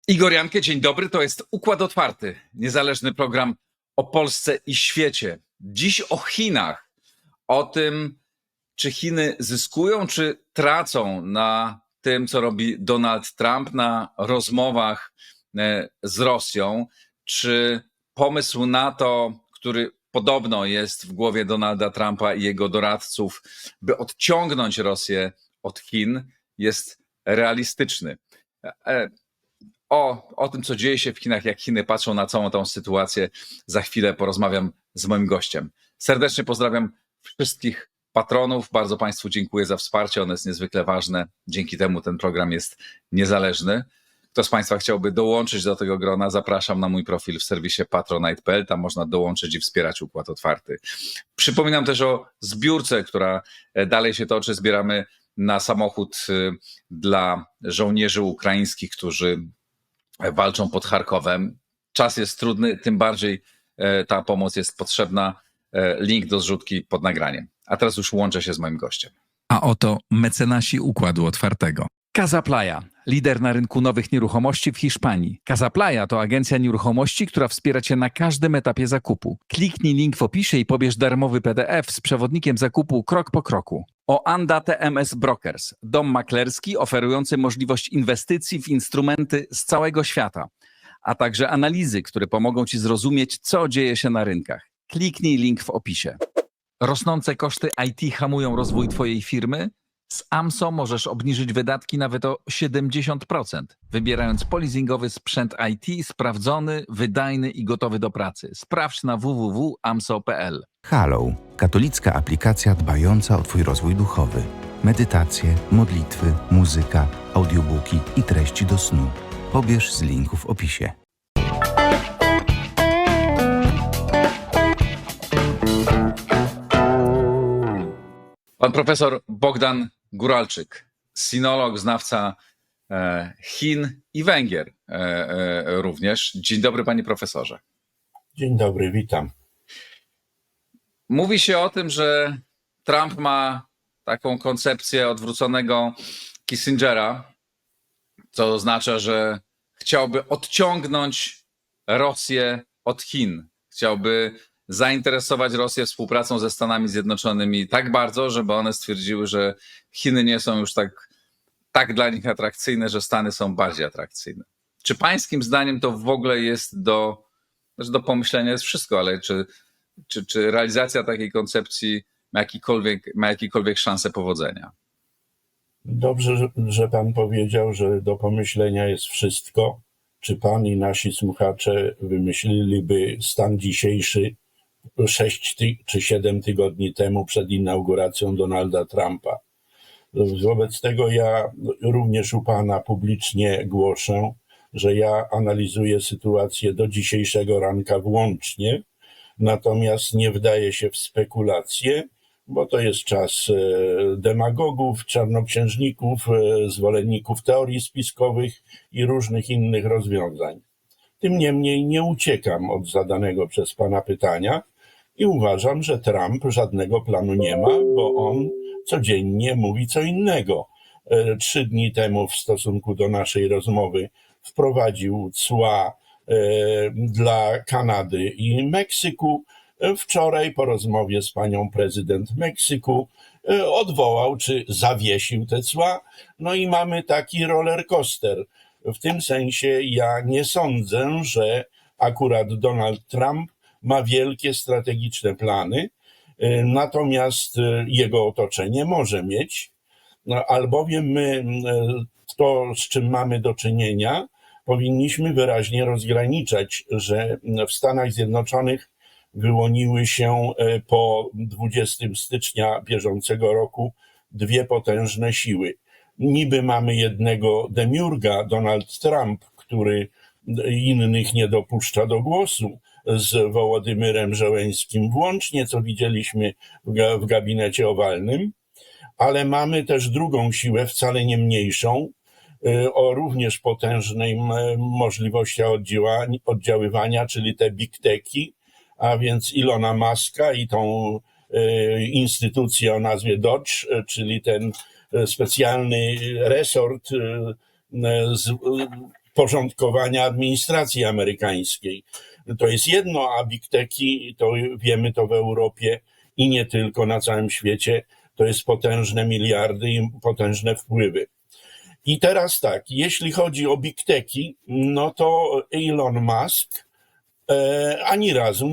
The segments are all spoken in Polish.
Igor Jankę, dzień dobry. To jest Układ Otwarty, niezależny program o Polsce i świecie. Dziś o Chinach, o tym, czy Chiny zyskują, czy tracą na tym, co robi Donald Trump, na rozmowach z Rosją, czy pomysł na to, który podobno jest w głowie Donalda Trumpa i jego doradców, by odciągnąć Rosję od Chin, jest realistyczny. O tym, co dzieje się w Chinach, jak Chiny patrzą na całą tą sytuację, za chwilę porozmawiam z moim gościem. Serdecznie pozdrawiam wszystkich patronów. Bardzo Państwu dziękuję za wsparcie. Ono jest niezwykle ważne. Dzięki temu ten program jest niezależny. Kto z Państwa chciałby dołączyć do tego grona, zapraszam na mój profil w serwisie patronite.pl. Tam można dołączyć i wspierać Układ Otwarty. Przypominam też o zbiórce, która dalej się toczy. Zbieramy na samochód dla żołnierzy ukraińskich, którzy walczą pod Charkowem. Czas jest trudny, tym bardziej ta pomoc jest potrzebna. Link do zrzutki pod nagraniem. A teraz już łączę się z moim gościem. A oto mecenasi Układu Otwartego. Casa Playa, lider na rynku nowych nieruchomości w Hiszpanii. Casa Playa to agencja nieruchomości, która wspiera Cię na każdym etapie zakupu. Kliknij link w opisie i pobierz darmowy PDF z przewodnikiem zakupu krok po kroku. O Anda TMS Brokers, dom maklerski oferujący możliwość inwestycji w instrumenty z całego świata, a także analizy, które pomogą Ci zrozumieć, co dzieje się na rynkach. Kliknij link w opisie. Rosnące koszty IT hamują rozwój Twojej firmy? Z AMSO możesz obniżyć wydatki nawet o 70%, wybierając polizingowy sprzęt IT sprawdzony, wydajny i gotowy do pracy. Sprawdź na www.amso.pl. Hallow, katolicka aplikacja dbająca o Twój rozwój duchowy. Medytacje, modlitwy, muzyka, audiobooki i treści do snu. Pobierz z linku w opisie. Pan profesor Bogdan Guralczyk, sinolog, znawca Chin i Węgier również. Dzień dobry, panie profesorze. Dzień dobry, witam. Mówi się o tym, że Trump ma taką koncepcję odwróconego Kissingera, co oznacza, że chciałby odciągnąć Rosję od Chin. Chciałby zainteresować Rosję współpracą ze Stanami Zjednoczonymi tak bardzo, żeby one stwierdziły, że Chiny nie są już tak dla nich atrakcyjne, że Stany są bardziej atrakcyjne. Czy pańskim zdaniem to w ogóle jest do pomyślenia jest wszystko, ale czy realizacja takiej koncepcji ma jakiekolwiek szansę powodzenia? Dobrze, że pan powiedział, że do pomyślenia jest wszystko. Czy pan i nasi słuchacze wymyśliliby stan dzisiejszy 6 czy 7 tygodni temu przed inauguracją Donalda Trumpa? Wobec tego ja również u pana publicznie głoszę, że ja analizuję sytuację do dzisiejszego ranka włącznie, natomiast nie wdaję się w spekulacje, bo to jest czas demagogów, czarnoksiężników, zwolenników teorii spiskowych i różnych innych rozwiązań. Tym niemniej nie uciekam od zadanego przez pana pytania i uważam, że Trump żadnego planu nie ma, bo on codziennie mówi co innego. 3 dni temu w stosunku do naszej rozmowy wprowadził cła dla Kanady i Meksyku. Wczoraj po rozmowie z panią prezydent Meksyku odwołał czy zawiesił te cła. No i mamy taki roller coaster. W tym sensie ja nie sądzę, że akurat Donald Trump ma wielkie strategiczne plany, natomiast jego otoczenie może mieć, albowiem my to, z czym mamy do czynienia, powinniśmy wyraźnie rozgraniczać, że w Stanach Zjednoczonych wyłoniły się po 20 stycznia bieżącego roku 2 potężne siły. Niby mamy jednego demiurga, Donald Trump, który innych nie dopuszcza do głosu, z Wołodymyrem Zełenskim włącznie, co widzieliśmy w gabinecie owalnym, ale mamy też drugą siłę, wcale nie mniejszą, o również potężnej możliwości oddziaływania, czyli te big techy, a więc Ilona Muska i tą instytucję o nazwie Dodge, czyli ten specjalny resort porządkowania administracji amerykańskiej. To jest jedno, a big techy, to wiemy to w Europie i nie tylko, na całym świecie, to jest potężne miliardy i potężne wpływy. I teraz tak, jeśli chodzi o big techy, no to Elon Musk ani razu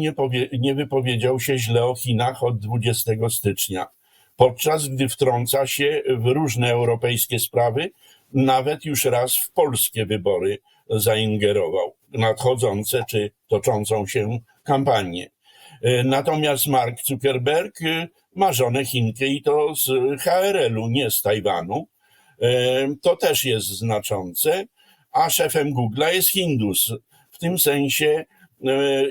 nie wypowiedział się źle o Chinach od 20 stycznia, podczas gdy wtrąca się w różne europejskie sprawy, nawet już raz w polskie wybory zaingerował, nadchodzące czy toczącą się kampanię. Natomiast Mark Zuckerberg ma żonę Chinkę i to z HRL-u, nie z Tajwanu. To też jest znaczące, a szefem Google'a jest Hindus. W tym sensie,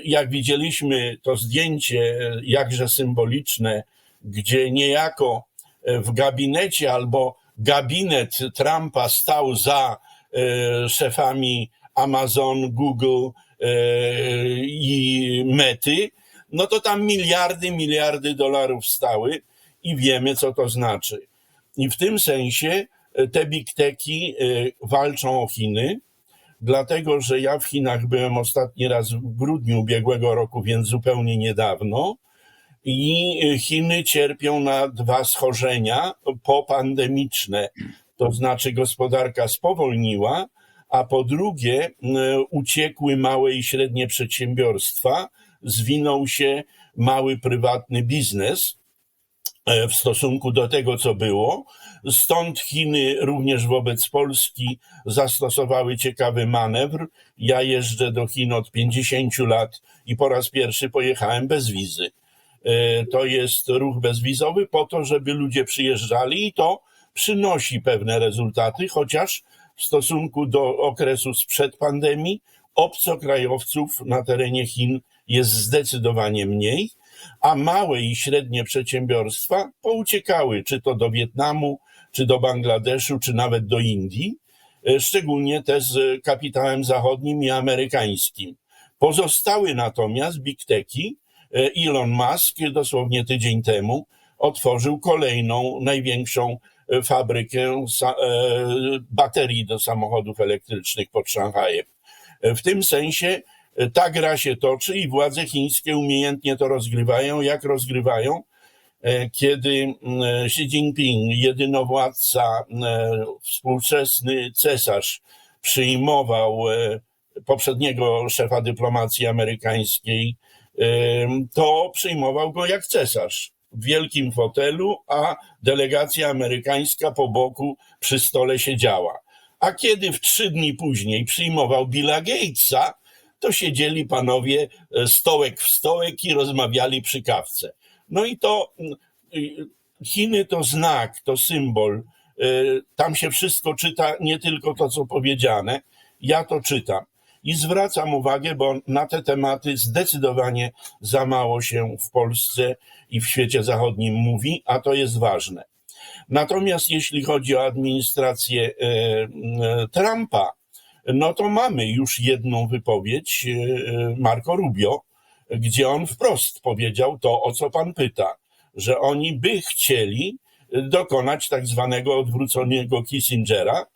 jak widzieliśmy to zdjęcie jakże symboliczne, gdzie niejako w gabinecie albo gabinet Trumpa stał za szefami Amazon, Google i Mety, no to tam miliardy dolarów stały i wiemy, co to znaczy. I w tym sensie te big techy walczą o Chiny, dlatego że ja w Chinach byłem ostatni raz w grudniu ubiegłego roku, więc zupełnie niedawno, i Chiny cierpią na dwa schorzenia popandemiczne, to znaczy gospodarka spowolniła, a po drugie uciekły małe i średnie przedsiębiorstwa, zwinął się mały prywatny biznes w stosunku do tego, co było. Stąd Chiny również wobec Polski zastosowały ciekawy manewr. Ja jeżdżę do Chin od 50 lat i po raz pierwszy pojechałem bez wizy. To jest ruch bezwizowy po to, żeby ludzie przyjeżdżali i to przynosi pewne rezultaty, chociaż w stosunku do okresu sprzed pandemii obcokrajowców na terenie Chin jest zdecydowanie mniej, a małe i średnie przedsiębiorstwa pouciekały, czy to do Wietnamu, czy do Bangladeszu, czy nawet do Indii, szczególnie te z kapitałem zachodnim i amerykańskim. Pozostały natomiast big techy. Elon Musk dosłownie tydzień temu otworzył kolejną, największą fabrykę baterii do samochodów elektrycznych pod Szanghajem. W tym sensie ta gra się toczy i władze chińskie umiejętnie to rozgrywają. Jak rozgrywają? Kiedy Xi Jinping, jedynowładca, współczesny cesarz, przyjmował poprzedniego szefa dyplomacji amerykańskiej, to przyjmował go jak cesarz w wielkim fotelu, a delegacja amerykańska po boku przy stole siedziała. A kiedy w 3 dni później przyjmował Billa Gatesa, to siedzieli panowie stołek w stołek i rozmawiali przy kawce. No i to Chiny to znak, to symbol. Tam się wszystko czyta, nie tylko to, co powiedziane. Ja to czytam. I zwracam uwagę, bo na te tematy zdecydowanie za mało się w Polsce i w świecie zachodnim mówi, a to jest ważne. Natomiast jeśli chodzi o administrację Trumpa, no to mamy już jedną wypowiedź Marco Rubio, gdzie on wprost powiedział to, o co pan pyta, że oni by chcieli dokonać tak zwanego odwróconego Kissingera,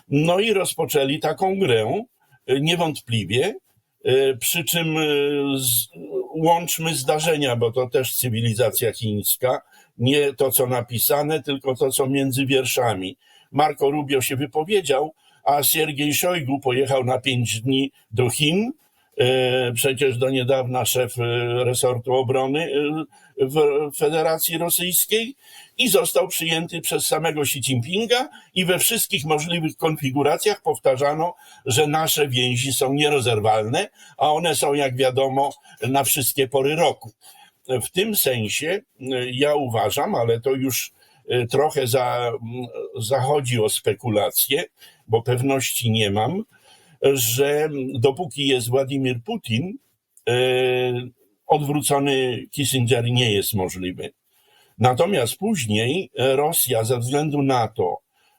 no i rozpoczęli taką grę, niewątpliwie, przy czym łączmy zdarzenia, bo to też cywilizacja chińska, nie to, co napisane, tylko to, co między wierszami. Marco Rubio się wypowiedział, a Siergiej Szojgu pojechał na 5 dni do Chin, przecież do niedawna szef resortu obrony w Federacji Rosyjskiej, i został przyjęty przez samego Xi Jinpinga i we wszystkich możliwych konfiguracjach powtarzano, że nasze więzi są nierozerwalne, a one są, jak wiadomo, na wszystkie pory roku. W tym sensie ja uważam, ale to już trochę zachodzi o spekulacje, bo pewności nie mam, że dopóki jest Władimir Putin, odwrócony Kissinger nie jest możliwy. Natomiast później Rosja, ze względu na to,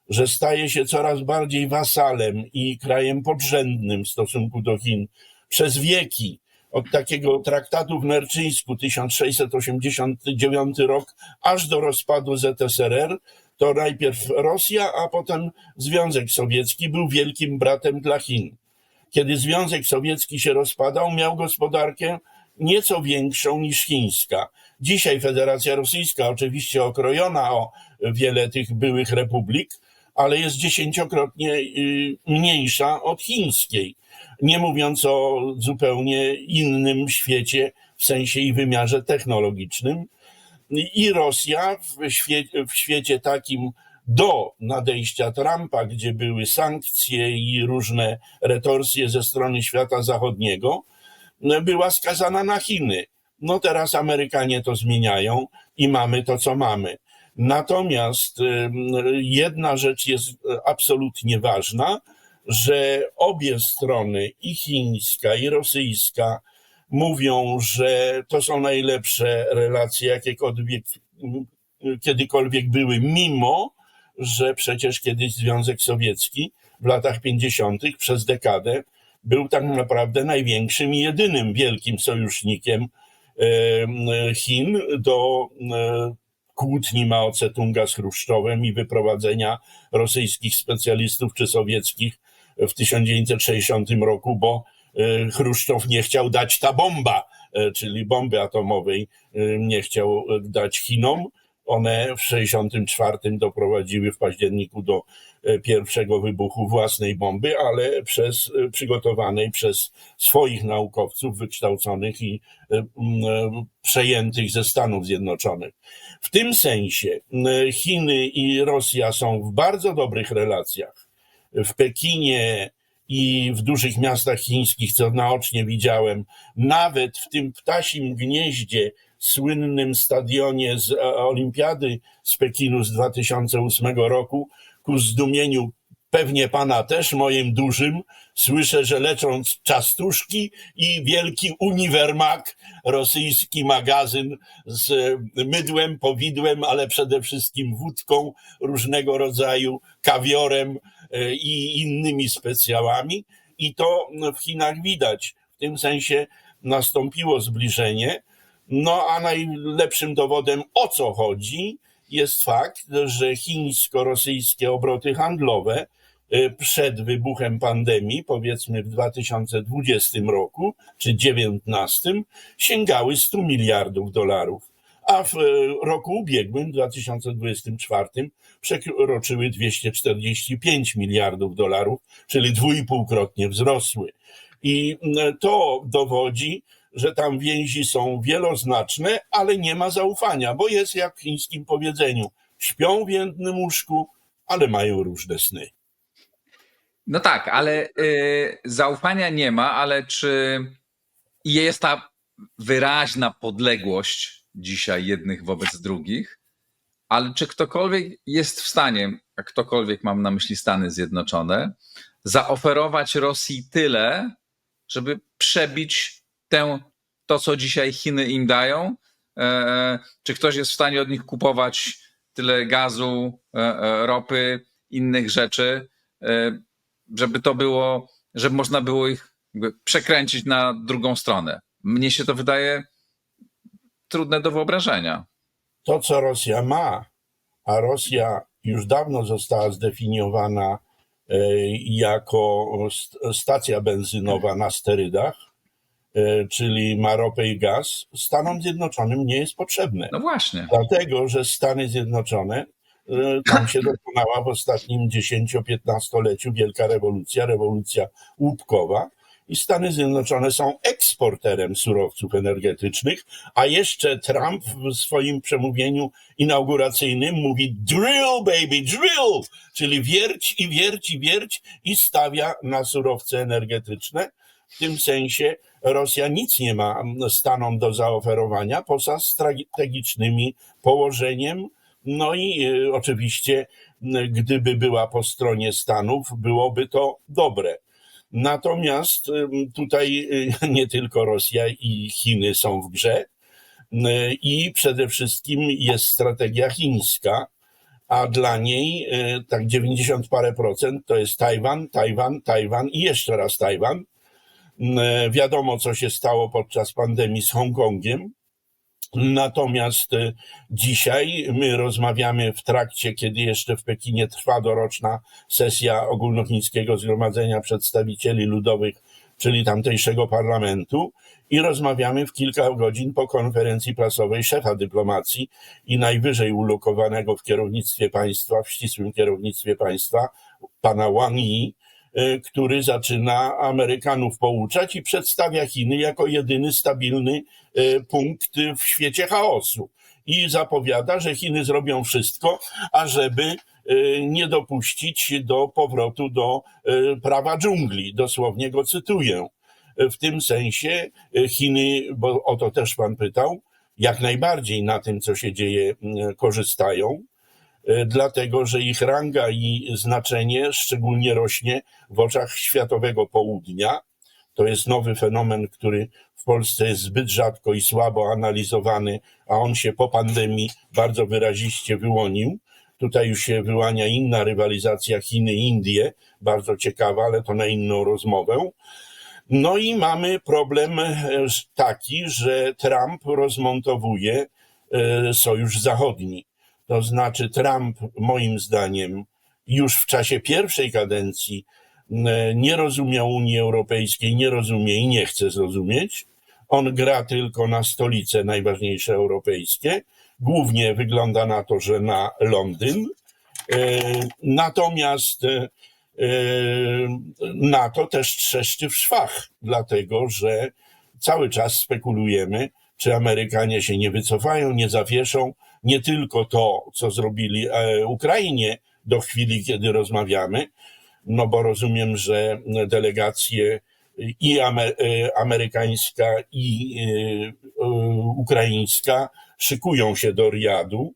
że staje się coraz bardziej wasalem i krajem podrzędnym w stosunku do Chin przez wieki, od takiego traktatu w Nerczyńsku 1689 rok, aż do rozpadu ZSRR, to najpierw Rosja, a potem Związek Sowiecki był wielkim bratem dla Chin. Kiedy Związek Sowiecki się rozpadał, miał gospodarkę nieco większą niż chińska. Dzisiaj Federacja Rosyjska, oczywiście okrojona o wiele tych byłych republik, ale jest 10-krotnie mniejsza od chińskiej. Nie mówiąc o zupełnie innym świecie w sensie i wymiarze technologicznym. I Rosja w świecie takim do nadejścia Trumpa, gdzie były sankcje i różne retorsje ze strony świata zachodniego, była skazana na Chiny. No teraz Amerykanie to zmieniają i mamy to, co mamy. Natomiast jedna rzecz jest absolutnie ważna, że obie strony, i chińska, i rosyjska, mówią, że to są najlepsze relacje, jakie kiedykolwiek były, mimo że przecież kiedyś Związek Sowiecki w latach 50. przez dekadę był tak naprawdę największym i jedynym wielkim sojusznikiem Chin do kłótni Mao Tse-tunga z Chruszczowem i wyprowadzenia rosyjskich specjalistów czy sowieckich w 1960 roku, bo Chruszczow nie chciał dać bomba, czyli bomby atomowej, nie chciał dać Chinom. One w 1964 doprowadziły w październiku do pierwszego wybuchu własnej bomby, ale przygotowanej przez swoich naukowców wykształconych i przejętych ze Stanów Zjednoczonych. W tym sensie Chiny i Rosja są w bardzo dobrych relacjach. W Pekinie i w dużych miastach chińskich, co naocznie widziałem, nawet w tym ptasim gnieździe, słynnym stadionie z Olimpiady z Pekinu z 2008 roku, ku zdumieniu pewnie pana też, moim dużym, słyszę, że leczą ciastuszki i wielki uniwermag, rosyjski magazyn z mydłem, powidłem, ale przede wszystkim wódką różnego rodzaju, kawiorem i innymi specjałami. I to w Chinach widać. W tym sensie nastąpiło zbliżenie. No a najlepszym dowodem, o co chodzi, jest fakt, że chińsko-rosyjskie obroty handlowe przed wybuchem pandemii, powiedzmy w 2020 roku czy 2019, sięgały $100 miliardów, a w roku ubiegłym, 2024, przekroczyły $245 miliardów, czyli 2,5-krotnie wzrosły. I to dowodzi, że tam więzi są wieloznaczne, ale nie ma zaufania, bo jest jak w chińskim powiedzeniu: śpią w jednym łóżku, ale mają różne sny. No tak, ale zaufania nie ma, ale czy jest ta wyraźna podległość dzisiaj jednych wobec drugich, ale czy ktokolwiek jest w stanie, a ktokolwiek, mam na myśli Stany Zjednoczone, zaoferować Rosji tyle, żeby przebić to, co dzisiaj Chiny im dają? Czy ktoś jest w stanie od nich kupować tyle gazu, ropy, innych rzeczy, żeby to było, żeby można było ich przekręcić na drugą stronę? Mnie się to wydaje trudne do wyobrażenia. To, co Rosja ma, a Rosja już dawno została zdefiniowana jako stacja benzynowa na sterydach, czyli ma ropę i gaz, Stanom Zjednoczonym nie jest potrzebne. No właśnie. Dlatego, że Stany Zjednoczone, tam się dokonała w ostatnim 10-15-leciu wielka rewolucja łupkowa, i Stany Zjednoczone są eksporterem surowców energetycznych, a jeszcze Trump w swoim przemówieniu inauguracyjnym mówi drill baby, drill, czyli wierć i wierć i wierć, i stawia na surowce energetyczne. W tym sensie Rosja nic nie ma Stanom do zaoferowania poza strategicznymi położeniem. No i oczywiście, gdyby była po stronie Stanów, byłoby to dobre. Natomiast tutaj nie tylko Rosja i Chiny są w grze, i przede wszystkim jest strategia chińska, a dla niej tak 90 parę procent to jest Tajwan i jeszcze raz Tajwan. Wiadomo, co się stało podczas pandemii z Hongkongiem. Natomiast dzisiaj my rozmawiamy w trakcie, kiedy jeszcze w Pekinie trwa doroczna sesja Ogólnochińskiego Zgromadzenia Przedstawicieli Ludowych, czyli tamtejszego parlamentu, i rozmawiamy w kilka godzin po konferencji prasowej szefa dyplomacji i najwyżej ulokowanego w kierownictwie państwa, w ścisłym kierownictwie państwa, pana Wang Yi, który zaczyna Amerykanów pouczać i przedstawia Chiny jako jedyny stabilny punkt w świecie chaosu. I zapowiada, że Chiny zrobią wszystko, ażeby nie dopuścić do powrotu do prawa dżungli. Dosłownie go cytuję. W tym sensie Chiny, bo o to też pan pytał, jak najbardziej na tym, co się dzieje, korzystają, dlatego że ich ranga i znaczenie szczególnie rośnie w oczach światowego południa. To jest nowy fenomen, który w Polsce jest zbyt rzadko i słabo analizowany, a on się po pandemii bardzo wyraziście wyłonił. Tutaj już się wyłania inna rywalizacja Chiny-Indie, bardzo ciekawa, ale to na inną rozmowę. No i mamy problem taki, że Trump rozmontowuje Sojusz Zachodni. To znaczy Trump, moim zdaniem, już w czasie pierwszej kadencji nie rozumiał Unii Europejskiej, nie rozumie i nie chce zrozumieć. On gra tylko na stolice najważniejsze europejskie. Głównie wygląda na to, że na Londyn. Natomiast NATO też trzeszczy w szwach, dlatego że cały czas spekulujemy, czy Amerykanie się nie wycofają, nie zawieszą. Nie tylko to, co zrobili Ukrainie do chwili, kiedy rozmawiamy, no bo rozumiem, że delegacje i amerykańska, i ukraińska szykują się do Riyadu.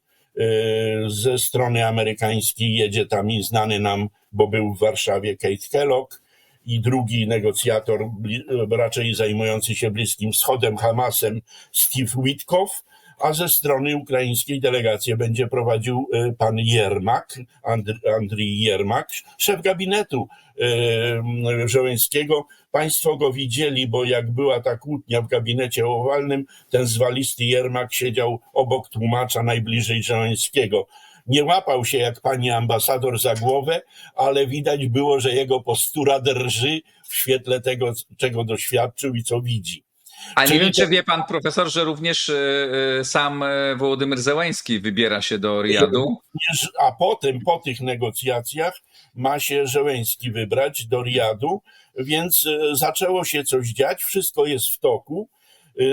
Ze strony amerykańskiej jedzie tam i znany nam, bo był w Warszawie, Keith Kellogg, i drugi negocjator, raczej zajmujący się Bliskim Wschodem, Hamasem, Steve Witkow, a ze strony ukraińskiej delegację będzie prowadził pan Jermak, Andrii Jermak, szef gabinetu Zełenskiego. Państwo go widzieli, bo jak była ta kłótnia w gabinecie owalnym, ten zwalisty Jermak siedział obok tłumacza najbliżej Zełenskiego. Nie łapał się jak pani ambasador za głowę, ale widać było, że jego postura drży w świetle tego, czego doświadczył i co widzi. A nie wiem, czy wie pan profesor, że również sam Wołodymyr Zełański wybiera się do Riyadu? A potem, po tych negocjacjach, ma się Zełański wybrać do Riyadu, więc zaczęło się coś dziać, wszystko jest w toku.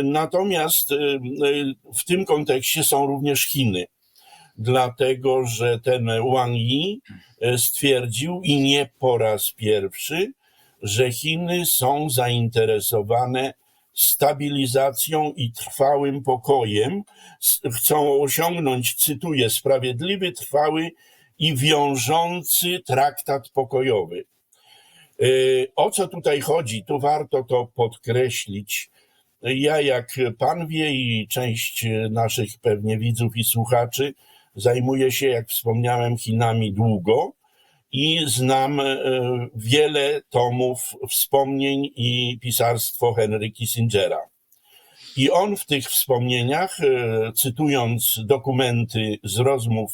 Natomiast w tym kontekście są również Chiny, dlatego że ten Wang Yi stwierdził, i nie po raz pierwszy, że Chiny są zainteresowane stabilizacją i trwałym pokojem. Chcą osiągnąć, cytuję, sprawiedliwy, trwały i wiążący traktat pokojowy. O co tutaj chodzi? Tu warto to podkreślić. Ja, jak pan wie i część naszych pewnie widzów i słuchaczy, zajmuję się, jak wspomniałem, Chinami długo i znam wiele tomów wspomnień i pisarstwo Henry Kissingera. I on w tych wspomnieniach, cytując dokumenty z rozmów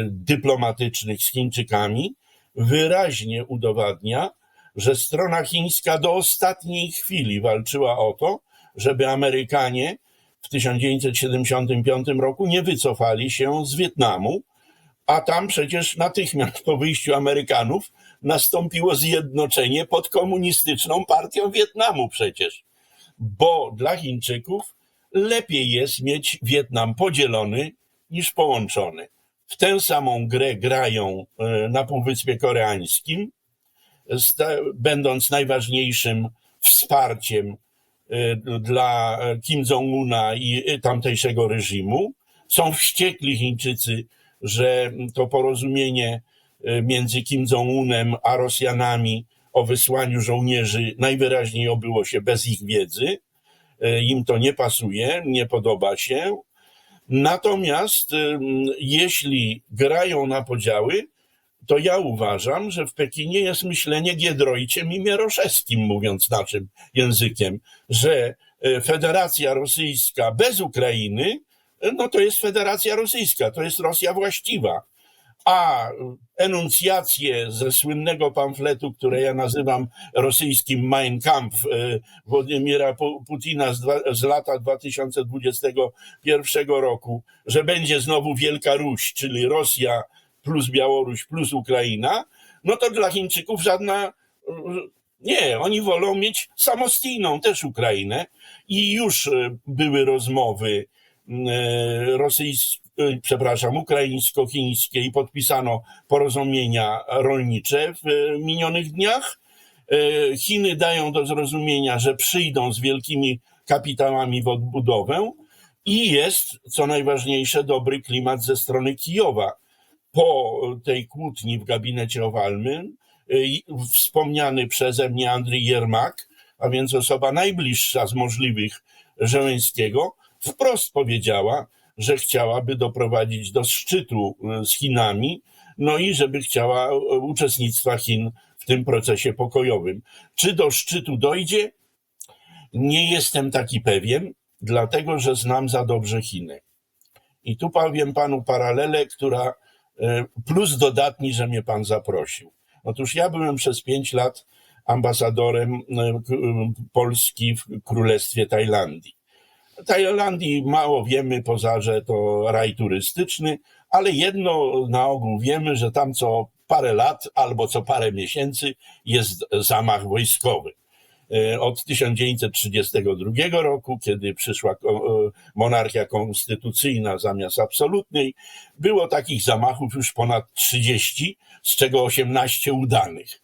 dyplomatycznych z Chińczykami, wyraźnie udowadnia, że strona chińska do ostatniej chwili walczyła o to, żeby Amerykanie w 1975 roku nie wycofali się z Wietnamu, a tam przecież natychmiast po wyjściu Amerykanów nastąpiło zjednoczenie pod komunistyczną partią Wietnamu przecież. Bo dla Chińczyków lepiej jest mieć Wietnam podzielony niż połączony. W tę samą grę grają na Półwyspie Koreańskim, będąc najważniejszym wsparciem dla Kim Jong-una i tamtejszego reżimu. Są wściekli Chińczycy, że to porozumienie między Kim Jong-unem a Rosjanami o wysłaniu żołnierzy najwyraźniej obyło się bez ich wiedzy. Im to nie pasuje, nie podoba się. Natomiast jeśli grają na podziały, to ja uważam, że w Pekinie jest myślenie Giedroyciem i Mieroszewskim, mówiąc naszym językiem, że Federacja Rosyjska bez Ukrainy, no to jest Federacja Rosyjska, to jest Rosja właściwa. A enuncjacje ze słynnego pamfletu, które ja nazywam rosyjskim Mein Kampf Władimira Putina z lata 2021 roku, że będzie znowu Wielka Ruś, czyli Rosja plus Białoruś plus Ukraina, no to dla Chińczyków żadna... Nie, oni wolą mieć samostijną też Ukrainę i już były rozmowy ukraińsko-chińskie i podpisano porozumienia rolnicze w minionych dniach. Chiny dają do zrozumienia, że przyjdą z wielkimi kapitałami w odbudowę i jest, co najważniejsze, dobry klimat ze strony Kijowa. Po tej kłótni w gabinecie owalnym wspomniany przeze mnie Andrii Jermak, a więc osoba najbliższa z możliwych Żeleńskiego, wprost powiedziała, że chciałaby doprowadzić do szczytu z Chinami, no i żeby chciała uczestnictwa Chin w tym procesie pokojowym. Czy do szczytu dojdzie? Nie jestem taki pewien, dlatego że znam za dobrze Chiny. I tu powiem panu paralelę, która plus dodatni, że mnie pan zaprosił. Otóż ja byłem przez 5 lat ambasadorem Polski w Królestwie Tajlandii. W Tajlandii mało wiemy, poza że to raj turystyczny, ale jedno na ogół wiemy, że tam co parę lat albo co parę miesięcy jest zamach wojskowy. Od 1932 roku, kiedy przyszła monarchia konstytucyjna zamiast absolutnej, było takich zamachów już ponad 30, z czego 18 udanych.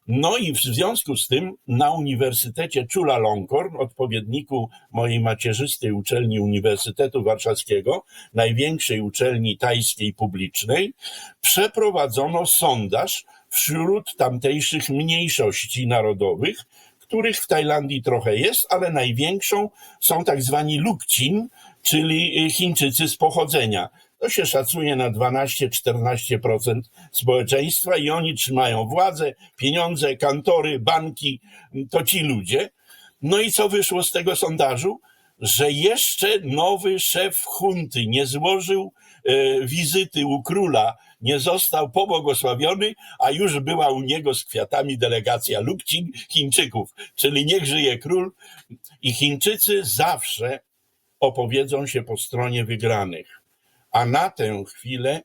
No i w związku z tym na Uniwersytecie Chulalongkorn, odpowiedniku mojej macierzystej uczelni Uniwersytetu Warszawskiego, największej uczelni tajskiej publicznej, przeprowadzono sondaż wśród tamtejszych mniejszości narodowych, których w Tajlandii trochę jest, ale największą są tak zwani Lukcin, czyli Chińczycy z pochodzenia. To się szacuje na 12-14% społeczeństwa i oni trzymają władzę, pieniądze, kantory, banki, to ci ludzie. No i co wyszło z tego sondażu? Że jeszcze nowy szef hunty nie złożył wizyty u króla, nie został pobłogosławiony, a już była u niego z kwiatami delegacja Lukcin Chińczyków, czyli niech żyje król. I Chińczycy zawsze opowiedzą się po stronie wygranych. A na tę chwilę,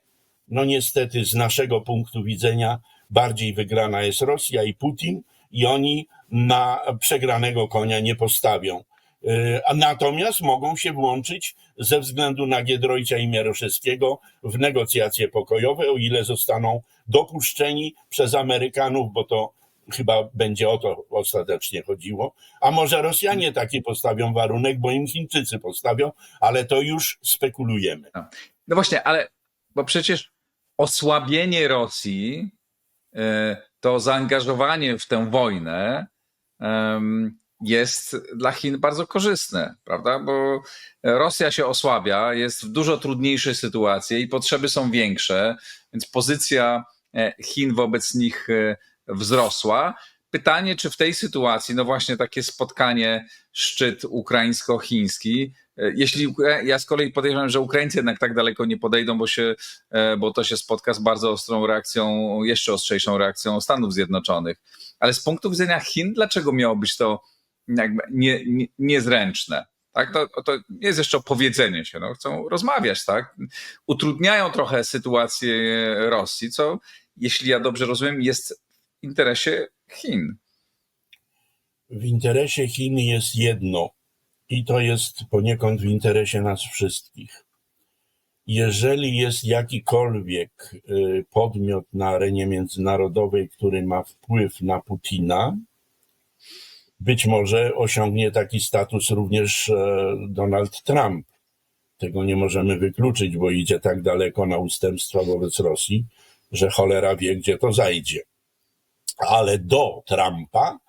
no niestety z naszego punktu widzenia bardziej wygrana jest Rosja i Putin i oni na przegranego konia nie postawią. A natomiast mogą się włączyć ze względu na Giedroycia i Mieroszewskiego w negocjacje pokojowe, o ile zostaną dopuszczeni przez Amerykanów, bo to chyba będzie o to ostatecznie chodziło. A może Rosjanie taki postawią warunek, bo im Chińczycy postawią, ale to już spekulujemy. No właśnie, ale bo przecież osłabienie Rosji, to zaangażowanie w tę wojnę jest dla Chin bardzo korzystne, prawda? Bo Rosja się osłabia, jest w dużo trudniejszej sytuacji i potrzeby są większe, więc pozycja Chin wobec nich wzrosła. Pytanie, czy w tej sytuacji, no właśnie takie spotkanie, szczyt ukraińsko-chiński, jeśli ja z kolei podejrzewam, że Ukraińcy jednak tak daleko nie podejdą, bo to się spotka z bardzo ostrą reakcją, jeszcze ostrzejszą reakcją Stanów Zjednoczonych. Ale z punktu widzenia Chin, dlaczego miało być to jakby niezręczne? Tak? To jest jeszcze powiedzenie się, no, chcą rozmawiać, tak? Utrudniają trochę sytuację Rosji, co, jeśli ja dobrze rozumiem, jest w interesie Chin. W interesie Chin jest jedno i to jest poniekąd w interesie nas wszystkich. Jeżeli jest jakikolwiek podmiot na arenie międzynarodowej, który ma wpływ na Putina, być może osiągnie taki status również Donald Trump. Tego nie możemy wykluczyć, bo idzie tak daleko na ustępstwa wobec Rosji, że cholera wie, gdzie to zajdzie. Ale do Trumpa,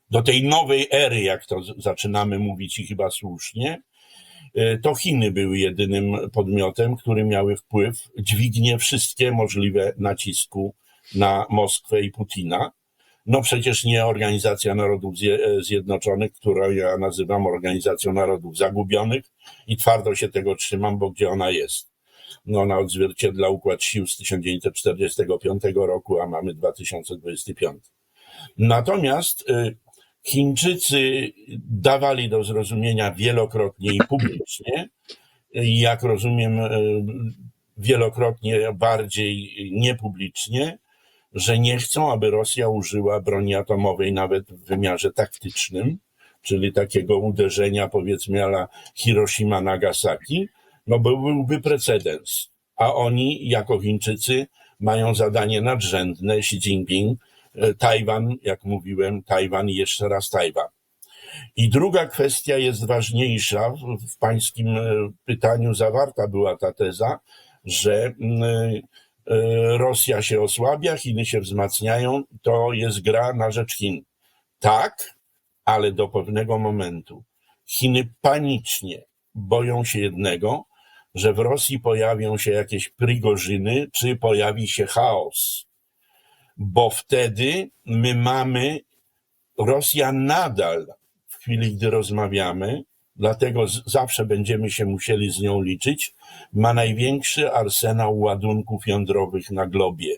do tej nowej ery, jak to zaczynamy mówić i chyba słusznie, to Chiny były jedynym podmiotem, które miały wpływ, dźwignię wszystkie możliwe nacisku na Moskwę i Putina. No przecież nie Organizacja Narodów Zjednoczonych, którą ja nazywam Organizacją Narodów Zagubionych i twardo się tego trzymam, bo gdzie ona jest? No ona odzwierciedla układ sił z 1945 roku, a mamy 2025. Natomiast Chińczycy dawali do zrozumienia wielokrotnie i publicznie, jak rozumiem wielokrotnie bardziej niepublicznie, że nie chcą, aby Rosja użyła broni atomowej nawet w wymiarze taktycznym, czyli takiego uderzenia powiedzmy a la Hiroshima-Nagasaki, no bo byłby precedens. A oni jako Chińczycy mają zadanie nadrzędne, Xi Jinping, Tajwan, jak mówiłem, Tajwan i jeszcze raz Tajwan. I druga kwestia jest ważniejsza. W pańskim pytaniu zawarta była ta teza, że Rosja się osłabia, Chiny się wzmacniają, to jest gra na rzecz Chin. Tak, ale do pewnego momentu. Chiny panicznie boją się jednego, że w Rosji pojawią się jakieś Prigorzyny, czy pojawi się chaos. Bo wtedy my mamy, Rosja nadal w chwili, gdy rozmawiamy, dlatego zawsze będziemy się musieli z nią liczyć, ma największy arsenał ładunków jądrowych na globie.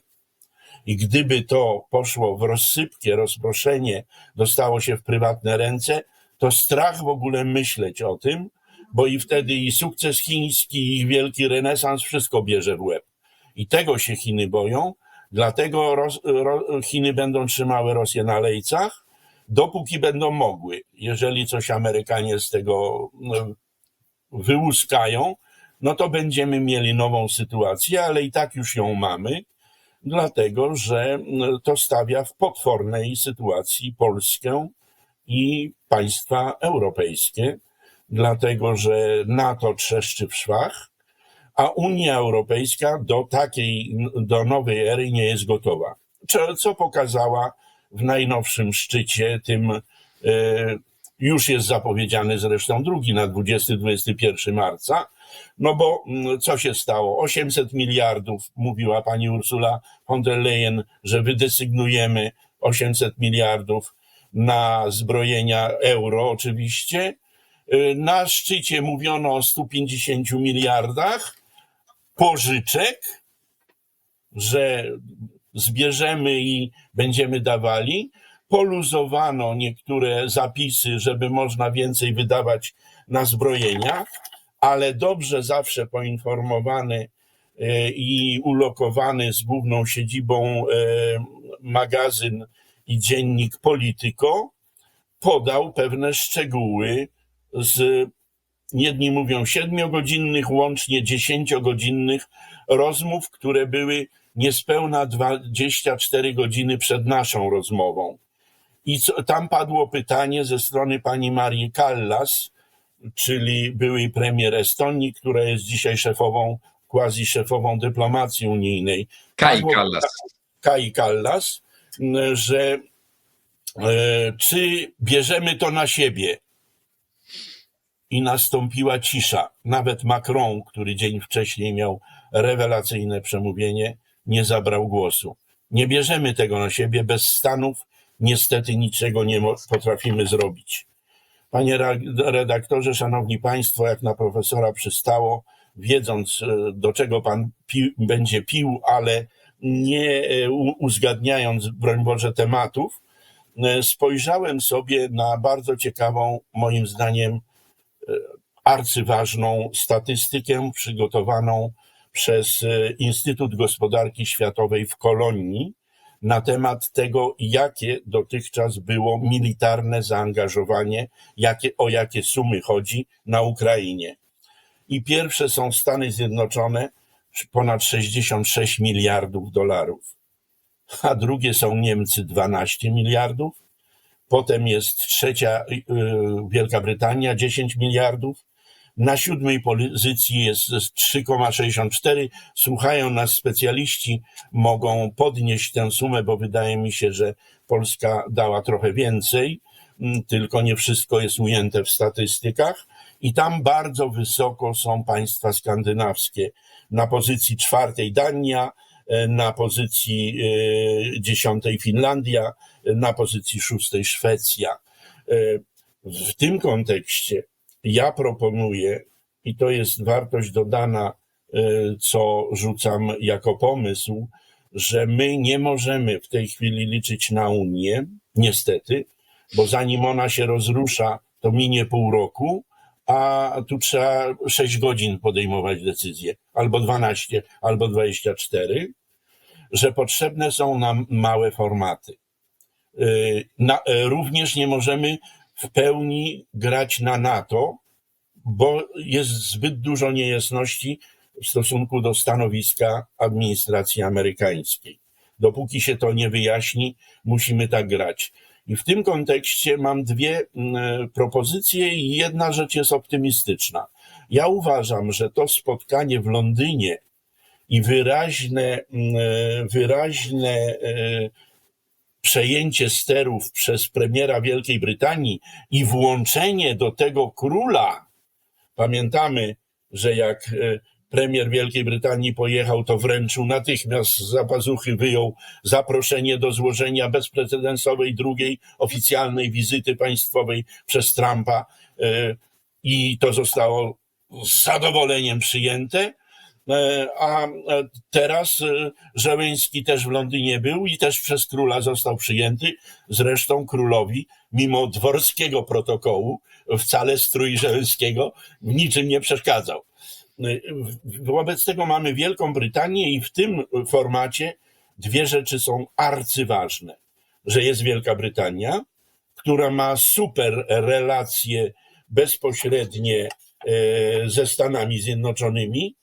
I gdyby to poszło w rozsypkę, rozproszenie, dostało się w prywatne ręce, to strach w ogóle myśleć o tym, bo i wtedy i sukces chiński, i wielki renesans wszystko bierze w łeb. I tego się Chiny boją, dlatego Chiny będą trzymały Rosję na lejcach, dopóki będą mogły. Jeżeli coś Amerykanie z tego wyłuskają, no to będziemy mieli nową sytuację, ale i tak już ją mamy, dlatego że to stawia w potwornej sytuacji Polskę i państwa europejskie, dlatego że NATO trzeszczy w szwach, a Unia Europejska do nowej ery nie jest gotowa. Co pokazała w najnowszym szczycie, tym już jest zapowiedziany zresztą drugi na 20-21 marca, no bo co się stało? 800 miliardów, mówiła pani Ursula von der Leyen, że wydesygnujemy 800 miliardów na zbrojenia euro oczywiście. Na szczycie mówiono o 150 miliardach pożyczek, że zbierzemy i będziemy dawali. Poluzowano niektóre zapisy, żeby można więcej wydawać na zbrojenia, ale dobrze zawsze poinformowany i ulokowany z główną siedzibą magazyn i dziennik Politico podał pewne szczegóły z, jedni mówią 7-godzinnych, łącznie 10-godzinnych rozmów, które były niespełna 24 godziny przed naszą rozmową. I tam padło pytanie ze strony pani Marii Kallas, czyli byłej premier Estonii, która jest dzisiaj quasi-szefową dyplomacji unijnej. Kai Kallas, że czy bierzemy to na siebie? I nastąpiła cisza. Nawet Macron, który dzień wcześniej miał rewelacyjne przemówienie, nie zabrał głosu. Nie bierzemy tego na siebie, bez Stanów niestety niczego nie potrafimy zrobić. Panie redaktorze, szanowni państwo, jak na profesora przystało, wiedząc do czego pan będzie pił, ale nie uzgadniając, broń Boże, tematów, spojrzałem sobie na bardzo ciekawą, moim zdaniem, arcyważną statystykę przygotowaną przez Instytut Gospodarki Światowej w Kolonii na temat tego, jakie dotychczas było militarne zaangażowanie, o jakie sumy chodzi na Ukrainie. I pierwsze są Stany Zjednoczone, ponad 66 miliardów dolarów, a drugie są Niemcy, 12 miliardów, potem jest trzecia Wielka Brytania, 10 miliardów, na 7. pozycji jest 3,64. Słuchają nas specjaliści, mogą podnieść tę sumę, bo wydaje mi się, że Polska dała trochę więcej, tylko nie wszystko jest ujęte w statystykach. I tam bardzo wysoko są państwa skandynawskie. Na pozycji 4. Dania, na pozycji 10 Finlandia, na pozycji 6 Szwecja. W tym kontekście ja proponuję, i to jest wartość dodana, co rzucam jako pomysł, że my nie możemy w tej chwili liczyć na Unię, niestety, bo zanim ona się rozrusza, to minie pół roku, a tu trzeba 6 godzin podejmować decyzje, albo 12, albo 24, że potrzebne są nam małe formaty. Również nie możemy w pełni grać na NATO, bo jest zbyt dużo niejasności w stosunku do stanowiska administracji amerykańskiej. Dopóki się to nie wyjaśni, musimy tak grać. I w tym kontekście mam dwie propozycje i jedna rzecz jest optymistyczna. Ja uważam, że to spotkanie w Londynie i wyraźne przejęcie sterów przez premiera Wielkiej Brytanii i włączenie do tego króla. Pamiętamy, że jak premier Wielkiej Brytanii pojechał, to wręczył natychmiast z zapazuchy, wyjął zaproszenie do złożenia bezprecedensowej drugiej oficjalnej wizyty państwowej przez Trumpa i to zostało z zadowoleniem przyjęte. A teraz Żeleński też w Londynie był i też przez króla został przyjęty. Zresztą królowi, mimo dworskiego protokołu, wcale strój Żeleńskiego w niczym nie przeszkadzał. Wobec tego mamy Wielką Brytanię i w tym formacie dwie rzeczy są arcyważne. Że jest Wielka Brytania, która ma super relacje bezpośrednie ze Stanami Zjednoczonymi.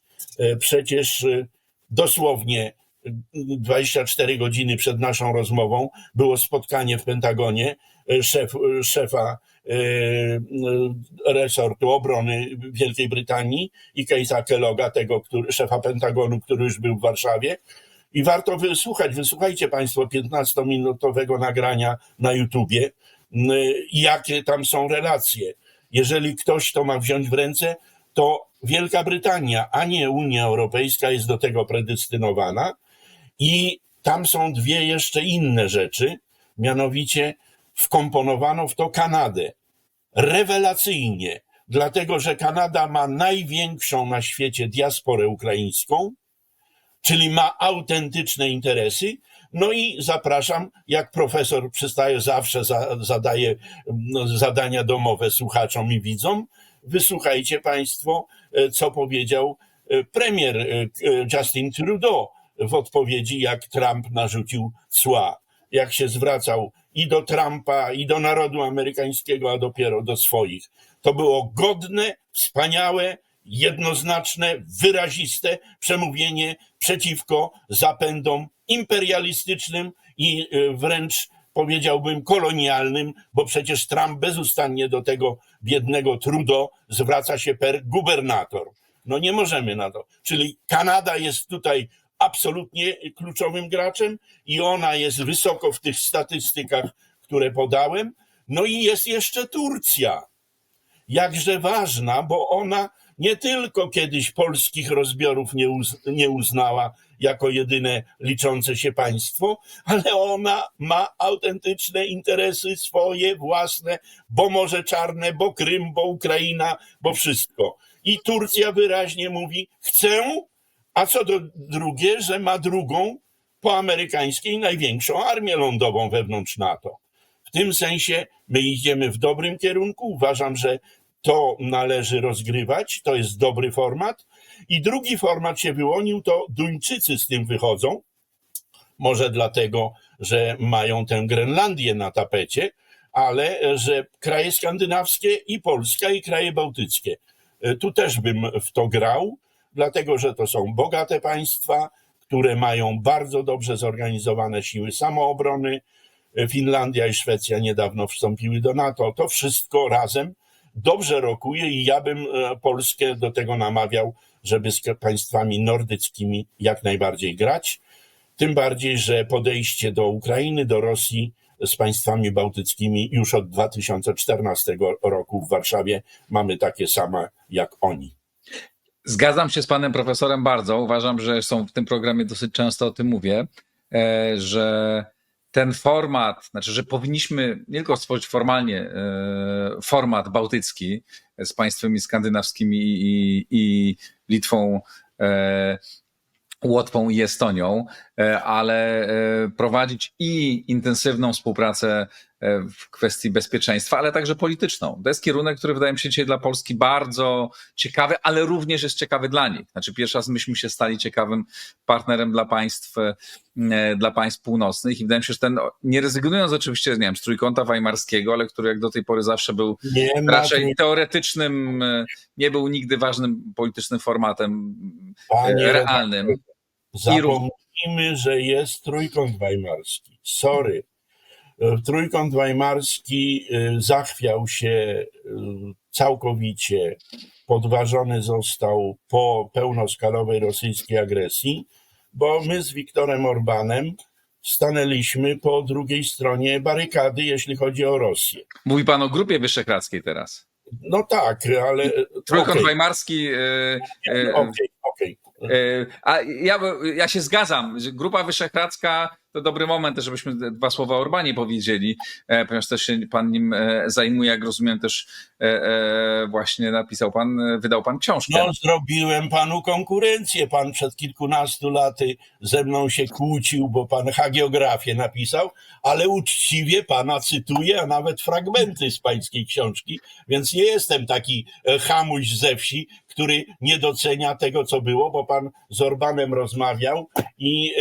Przecież dosłownie 24 godziny przed naszą rozmową było spotkanie w Pentagonie szefa resortu obrony Wielkiej Brytanii i Keitha Kelloga, szefa Pentagonu, który już był w Warszawie. I warto wysłuchać, wysłuchajcie Państwo 15-minutowego nagrania na YouTubie, jakie tam są relacje. Jeżeli ktoś to ma wziąć w ręce, to Wielka Brytania, a nie Unia Europejska jest do tego predestynowana i tam są dwie jeszcze inne rzeczy, mianowicie wkomponowano w to Kanadę. Rewelacyjnie, dlatego że Kanada ma największą na świecie diasporę ukraińską, czyli ma autentyczne interesy. No i zapraszam, jak profesor przystaje zawsze, zadaje zadania domowe słuchaczom i widzom, wysłuchajcie Państwo, co powiedział premier Justin Trudeau w odpowiedzi, jak Trump narzucił cła. Jak się zwracał i do Trumpa, i do narodu amerykańskiego, a dopiero do swoich. To było godne, wspaniałe, jednoznaczne, wyraziste przemówienie przeciwko zapędom imperialistycznym i wręcz powiedziałbym kolonialnym, bo przecież Trump bezustannie do tego biednego Trudeau zwraca się per gubernator. No nie możemy na to. Czyli Kanada jest tutaj absolutnie kluczowym graczem i ona jest wysoko w tych statystykach, które podałem. No i jest jeszcze Turcja. Jakże ważna, bo ona nie tylko kiedyś polskich rozbiorów nie uznała jako jedyne liczące się państwo, ale ona ma autentyczne interesy swoje własne, bo Morze Czarne, bo Krym, bo Ukraina, bo wszystko. I Turcja wyraźnie mówi, chcę, a co do drugie, że ma drugą po amerykańskiej największą armię lądową wewnątrz NATO. W tym sensie my idziemy w dobrym kierunku. Uważam, że to należy rozgrywać, to jest dobry format. I drugi format się wyłonił, to Duńczycy z tym wychodzą. Może dlatego, że mają tę Grenlandię na tapecie, ale że kraje skandynawskie i Polska i kraje bałtyckie. Tu też bym w to grał, dlatego że to są bogate państwa, które mają bardzo dobrze zorganizowane siły samoobrony. Finlandia i Szwecja niedawno wstąpiły do NATO. To wszystko razem dobrze rokuje i ja bym Polskę do tego namawiał, żeby z państwami nordyckimi jak najbardziej grać. Tym bardziej, że podejście do Ukrainy, do Rosji z państwami bałtyckimi już od 2014 roku w Warszawie mamy takie same jak oni. Zgadzam się z panem profesorem bardzo. Uważam, że zresztą w tym programie dosyć często o tym mówię, że ten format, znaczy, że powinniśmy nie tylko stworzyć formalnie format bałtycki z państwami skandynawskimi i Litwą, Łotwą i Estonią, ale prowadzić i intensywną współpracę w kwestii bezpieczeństwa, ale także polityczną. To jest kierunek, który wydaje mi się dzisiaj dla Polski bardzo ciekawy, ale również jest ciekawy dla nich. Znaczy pierwszy raz myśmy się stali ciekawym partnerem dla państw północnych i wydaje mi się, że ten, nie rezygnując oczywiście, nie wiem, z Trójkąta Weimarskiego, ale który jak do tej pory zawsze był raczej teoretycznym, nie był nigdy ważnym politycznym formatem realnym. Zapomnijmy, że jest Trójkąt Weimarski. Sorry. Trójkąt Weimarski zachwiał się całkowicie, podważony został po pełnoskalowej rosyjskiej agresji, bo my z Viktorem Orbánem stanęliśmy po drugiej stronie barykady, jeśli chodzi o Rosję. Mówi pan o Grupie Wyszehradzkiej teraz. No tak, ale... Trójkąt Weimarski... Okej. A ja się zgadzam, że Grupa Wyszehradzka to dobry moment też, żebyśmy dwa słowa o Orbánie powiedzieli, ponieważ też się pan nim zajmuje, jak rozumiem też właśnie wydał pan książkę. No zrobiłem panu konkurencję, pan przed kilkunastu laty ze mną się kłócił, bo pan hagiografię napisał, ale uczciwie pana cytuję, a nawet fragmenty z pańskiej książki, więc nie jestem taki chamuś ze wsi, który nie docenia tego, co było, bo pan z Orbánem rozmawiał i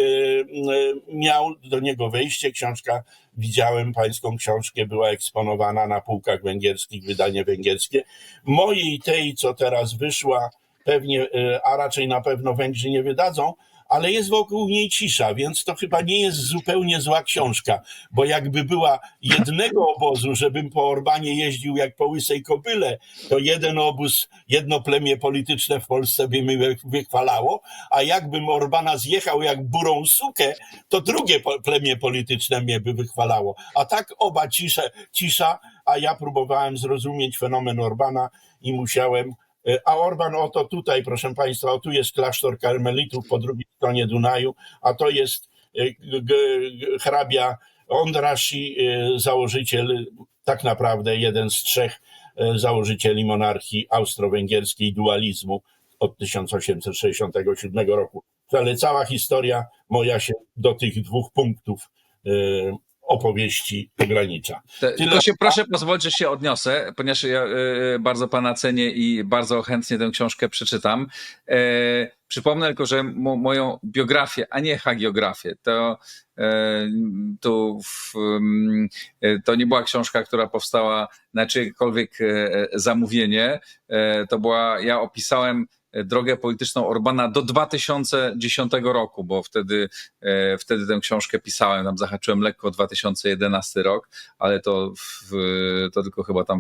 miał do niego wejście. Książka, widziałem pańską książkę, była eksponowana na półkach węgierskich, wydanie węgierskie. Mojej tej, co teraz wyszła, pewnie, a raczej na pewno Węgrzy nie wydadzą, ale jest wokół niej cisza, więc to chyba nie jest zupełnie zła książka, bo jakby była jednego obozu, żebym po Orbánie jeździł jak po łysej kobyle, to jeden obóz, jedno plemię polityczne w Polsce by mnie wychwalało, a jakbym Orbána zjechał jak burą sukę, to drugie plemię polityczne mnie by wychwalało. A tak oba cisza, a ja próbowałem zrozumieć fenomen Orbána i musiałem. A Orbán oto tutaj, proszę państwa, o tu jest klasztor karmelitów po drugiej stronie Dunaju, a to jest hrabia Ondrasi, założyciel, tak naprawdę jeden z trzech założycieli monarchii austro-węgierskiej, dualizmu od 1867 roku. Ale cała historia moja się do tych dwóch punktów opowieści ogranicza. Tylko się proszę pozwolić, że się odniosę, ponieważ ja bardzo pana cenię i bardzo chętnie tę książkę przeczytam. Przypomnę tylko, że moją biografię, a nie hagiografię, to nie była książka, która powstała na czyjekolwiek zamówienie. Ja opisałem drogę polityczną Orbána do 2010 roku, bo wtedy tę książkę pisałem, tam zahaczyłem lekko 2011 rok, ale to tylko chyba tam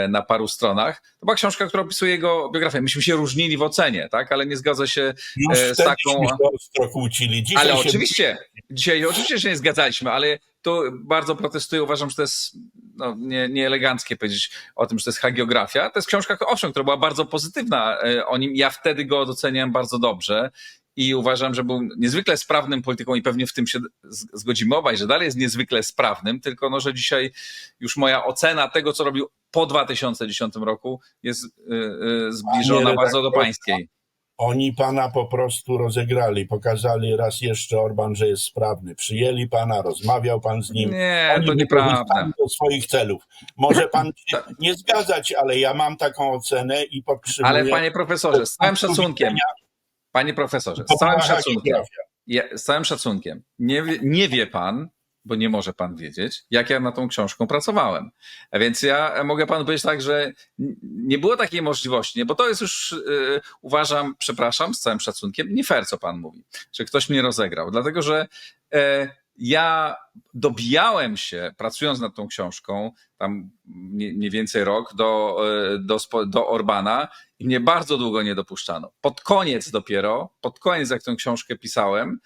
na paru stronach. To była książka, która opisuje jego biografię. Myśmy się różnili w ocenie, tak, ale nie zgadza się z taką... ostro kłócili. Ale oczywiście, dzisiaj oczywiście się nie zgadzaliśmy, ale tu bardzo protestuję, uważam, że to jest nieeleganckie powiedzieć o tym, że to jest hagiografia. To jest książka, owszem, która była bardzo pozytywna o nim. Ja wtedy go doceniałem bardzo dobrze i uważam, że był niezwykle sprawnym polityką i pewnie w tym się zgodzimy obaj, że dalej jest niezwykle sprawnym, tylko że dzisiaj już moja ocena tego, co robił po 2010 roku jest zbliżona bardzo do pańskiej. Oni pana po prostu rozegrali, pokazali raz jeszcze Orbán, że jest sprawny. Przyjęli pana, rozmawiał pan z nim. Nie, Oni to nieprawda. do swoich celów. Może pan się nie zgadzać, ale ja mam taką ocenę i podtrzymuję. Ale panie profesorze, z całym szacunkiem, z całym szacunkiem, nie wie pan, bo nie może pan wiedzieć, jak ja nad tą książką pracowałem. A więc ja mogę panu powiedzieć tak, że nie było takiej możliwości, bo to jest już, uważam, przepraszam, z całym szacunkiem, nie fair, co pan mówi, że ktoś mnie rozegrał. Dlatego, że ja dobijałem się, pracując nad tą książką, tam mniej więcej rok, do Orbána i mnie bardzo długo nie dopuszczano. Pod koniec, jak tę książkę pisałem,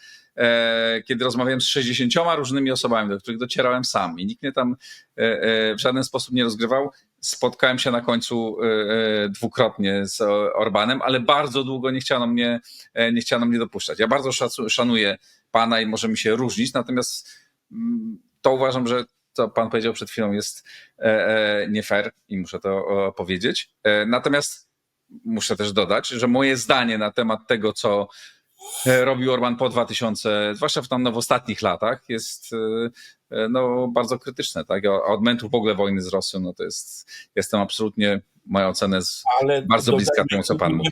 kiedy rozmawiałem z 60 różnymi osobami, do których docierałem sam i nikt mnie tam w żaden sposób nie rozgrywał, spotkałem się na końcu dwukrotnie z Orbánem, ale bardzo długo nie chciano mnie dopuszczać. Ja bardzo szanuję pana i możemy się różnić, natomiast to uważam, że co pan powiedział przed chwilą jest nie fair i muszę to powiedzieć. Natomiast muszę też dodać, że moje zdanie na temat tego, co robił Orbán po 2000, zwłaszcza w ostatnich latach, jest no, bardzo krytyczne. Tak? Od momentu w ogóle wojny z Rosją, no to jestem absolutnie, moja ocena jest bardzo bliska temu, co pan mówi.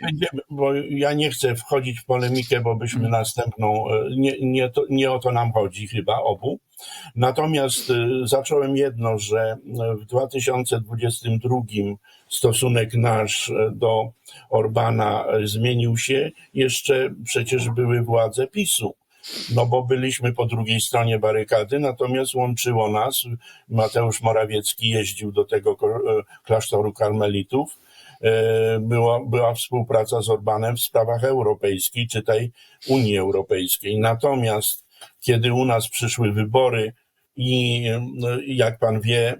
Bo ja nie chcę wchodzić w polemikę, bo byśmy następną, nie o to nam chodzi chyba obu. Natomiast zacząłem jedno, że w 2022 stosunek nasz do Orbána zmienił się. Jeszcze przecież były władze PiS-u. No bo byliśmy po drugiej stronie barykady, natomiast łączyło nas. Mateusz Morawiecki jeździł do tego klasztoru karmelitów. Była współpraca z Orbánem w sprawach europejskich, czytaj Unii Europejskiej. Natomiast kiedy u nas przyszły wybory i jak pan wie,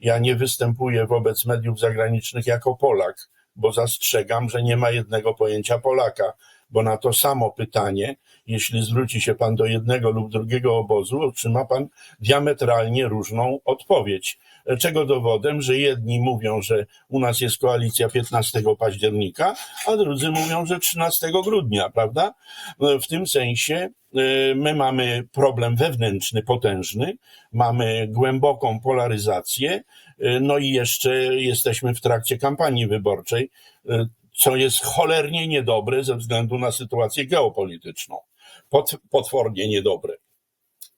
ja nie występuję wobec mediów zagranicznych jako Polak, bo zastrzegam, że nie ma jednego pojęcia Polaka, bo na to samo pytanie, jeśli zwróci się pan do jednego lub drugiego obozu, otrzyma pan diametralnie różną odpowiedź. Czego dowodem, że jedni mówią, że u nas jest koalicja 15 października, a drudzy mówią, że 13 grudnia, prawda? W tym sensie my mamy problem wewnętrzny, potężny, mamy głęboką polaryzację, no i jeszcze jesteśmy w trakcie kampanii wyborczej, co jest cholernie niedobre ze względu na sytuację geopolityczną. Potwornie niedobre.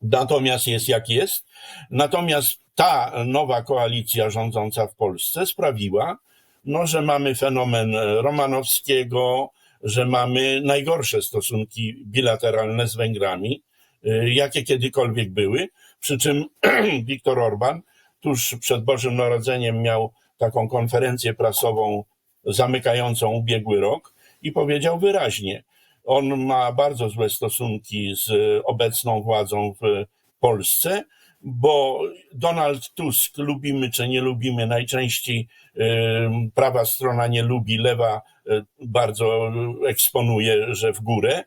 Natomiast jest jak jest. Natomiast ta nowa koalicja rządząca w Polsce sprawiła, no, że mamy fenomen Romanowskiego, że mamy najgorsze stosunki bilateralne z Węgrami, jakie kiedykolwiek były. Przy czym Viktor Orbán tuż przed Bożym Narodzeniem miał taką konferencję prasową zamykającą ubiegły rok i powiedział wyraźnie, on ma bardzo złe stosunki z obecną władzą w Polsce, bo Donald Tusk, lubimy czy nie lubimy, najczęściej prawa strona nie lubi, lewa bardzo eksponuje, że w górę,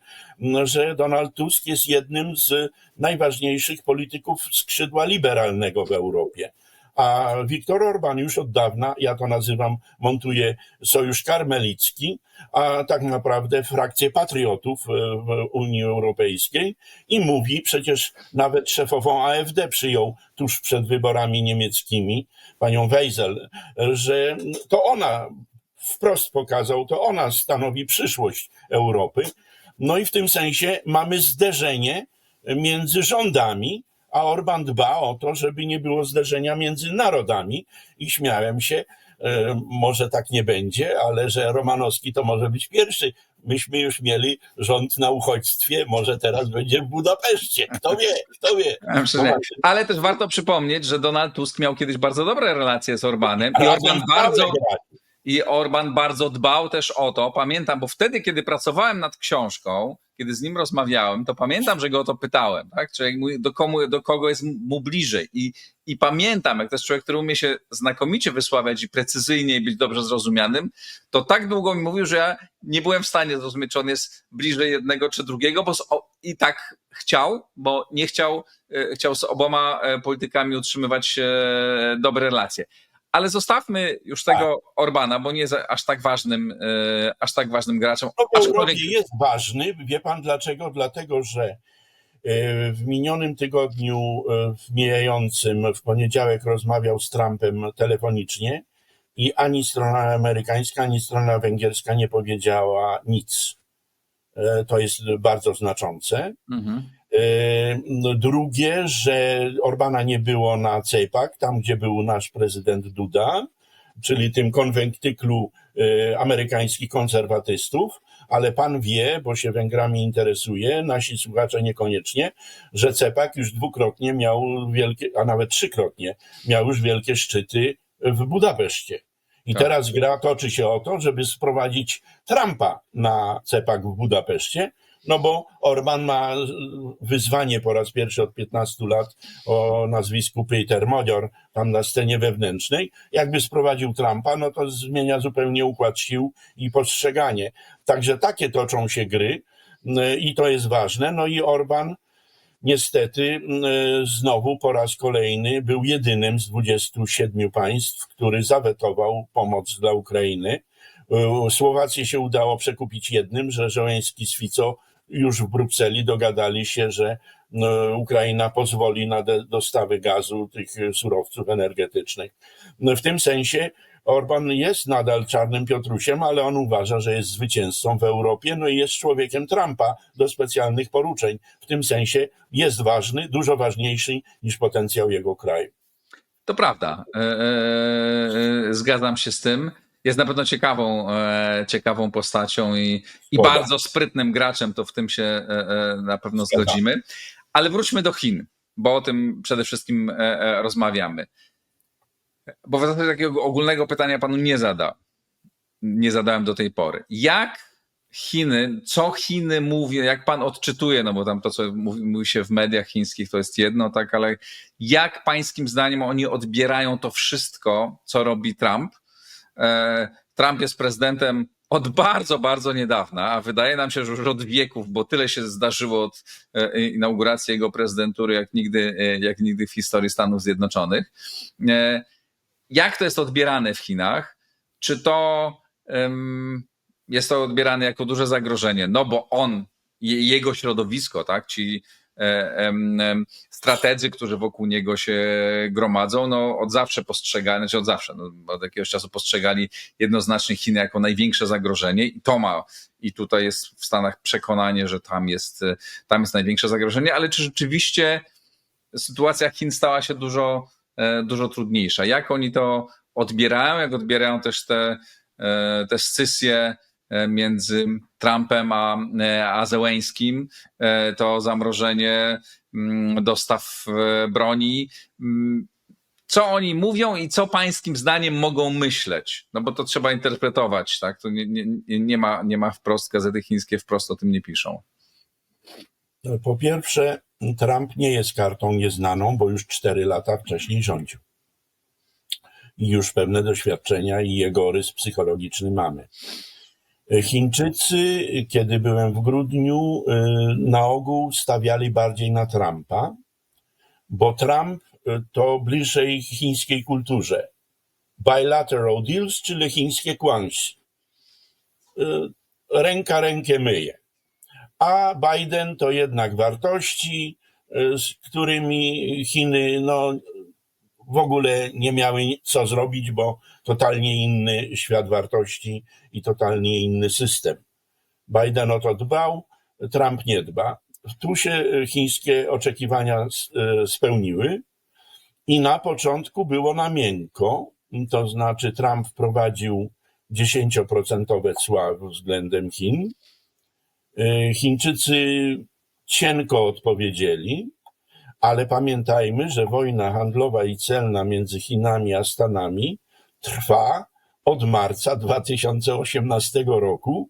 że Donald Tusk jest jednym z najważniejszych polityków skrzydła liberalnego w Europie. A Viktor Orbán już od dawna, ja to nazywam, montuje sojusz karmelicki, a tak naprawdę frakcję patriotów w Unii Europejskiej i mówi, przecież nawet szefową AfD przyjął tuż przed wyborami niemieckimi, panią Weisel, że to ona wprost pokazał, to ona stanowi przyszłość Europy. No i w tym sensie mamy zderzenie między rządami, a Orbán dba o to, żeby nie było zderzenia między narodami i śmiałem się, może tak nie będzie, ale że Romanowski to może być pierwszy. Myśmy już mieli rząd na uchodźstwie, może teraz będzie w Budapeszcie. Kto wie, kto wie. Ale też warto przypomnieć, że Donald Tusk miał kiedyś bardzo dobre relacje z Orbánem i Orbán bardzo dbał też o to. Pamiętam, bo wtedy, kiedy pracowałem nad książką, kiedy z nim rozmawiałem, to pamiętam, że go o to pytałem, tak? Czy do kogo jest mu bliżej. I pamiętam, jak to jest człowiek, który umie się znakomicie wysławiać i precyzyjnie i być dobrze zrozumianym, to tak długo mi mówił, że ja nie byłem w stanie zrozumieć, czy on jest bliżej jednego czy drugiego, bo i tak chciał, bo nie chciał z oboma politykami utrzymywać dobre relacje. Ale zostawmy już tego Orbána, bo nie jest aż tak ważnym graczem. No, w Europie jest ważny. Wie pan dlaczego? Dlatego, że w minionym tygodniu, w mijającym, w poniedziałek rozmawiał z Trumpem telefonicznie i ani strona amerykańska, ani strona węgierska nie powiedziała nic. To jest bardzo znaczące. Drugie, że Orbána nie było na CEPAK, tam gdzie był nasz prezydent Duda, czyli tym konwenktyklu amerykańskich konserwatystów, ale pan wie, bo się Węgrami interesuje, nasi słuchacze niekoniecznie, że CEPAK już dwukrotnie miał a nawet trzykrotnie miał już wielkie szczyty w Budapeszcie. I teraz gra toczy się o to, żeby sprowadzić Trumpa na CEPAK w Budapeszcie, No bo Orban ma wyzwanie po raz pierwszy od 15 lat o nazwisku Peter Modior tam na scenie wewnętrznej. Jakby sprowadził Trumpa, no to zmienia zupełnie układ sił i postrzeganie. Także takie toczą się gry i to jest ważne. No i Orban niestety znowu po raz kolejny był jedynym z 27 państw, który zawetował pomoc dla Ukrainy. Słowację się udało przekupić jednym, że Zełenski z Fico już w Brukseli dogadali się, że Ukraina pozwoli na dostawy gazu, tych surowców energetycznych. W tym sensie Orban jest nadal czarnym Piotrusiem, ale on uważa, że jest zwycięzcą w Europie, no i jest człowiekiem Trumpa do specjalnych poruczeń. W tym sensie jest ważny, dużo ważniejszy niż potencjał jego kraju. To prawda. Zgadzam się z tym. Jest na pewno ciekawą postacią i bardzo sprytnym graczem, to w tym się na pewno zgodzimy. Ale wróćmy do Chin, bo o tym przede wszystkim rozmawiamy. Bo w zasadzie takiego ogólnego pytania panu nie zadałem do tej pory. Co Chiny mówią, jak pan odczytuje, no bo tam to, co mówi się w mediach chińskich, to jest jedno, tak, ale jak pańskim zdaniem oni odbierają to wszystko, co robi Trump? Trump jest prezydentem od bardzo, bardzo niedawna, a wydaje nam się, że już od wieków, bo tyle się zdarzyło od inauguracji jego prezydentury, jak nigdy w historii Stanów Zjednoczonych. Jak to jest odbierane w Chinach? Czy to jest to odbierane jako duże zagrożenie? No bo on, jego środowisko, tak, ci strategzy, którzy wokół niego się gromadzą, no od zawsze postrzegali, od jakiegoś czasu postrzegali jednoznacznie Chiny jako największe zagrożenie i tutaj jest w Stanach przekonanie, że tam jest największe zagrożenie, ale czy rzeczywiście sytuacja Chin stała się dużo trudniejsza? Jak oni to odbierają, jak odbierają też te scysje między Trumpem a Zełenskim, to zamrożenie dostaw broni. Co oni mówią i co pańskim zdaniem mogą myśleć? No bo to trzeba interpretować, tak? To nie ma wprost, gazety chińskie wprost o tym nie piszą. Po pierwsze, Trump nie jest kartą nieznaną, bo już 4 lata wcześniej rządził. I już pewne doświadczenia i jego rys psychologiczny mamy. Chińczycy, kiedy byłem w grudniu, na ogół stawiali bardziej na Trumpa, bo Trump to bliżej chińskiej kulturze. Bilateral deals, czyli chińskie guanxi. Ręka rękę myje. A Biden to jednak wartości, z którymi Chiny w ogóle nie miały co zrobić, bo totalnie inny świat wartości i totalnie inny system. Biden o to dbał, Trump nie dba. Tu się chińskie oczekiwania spełniły i na początku było na miękko, to znaczy Trump wprowadził 10% cła względem Chin. Chińczycy cienko odpowiedzieli, ale pamiętajmy, że wojna handlowa i celna między Chinami a Stanami trwa od marca 2018 roku,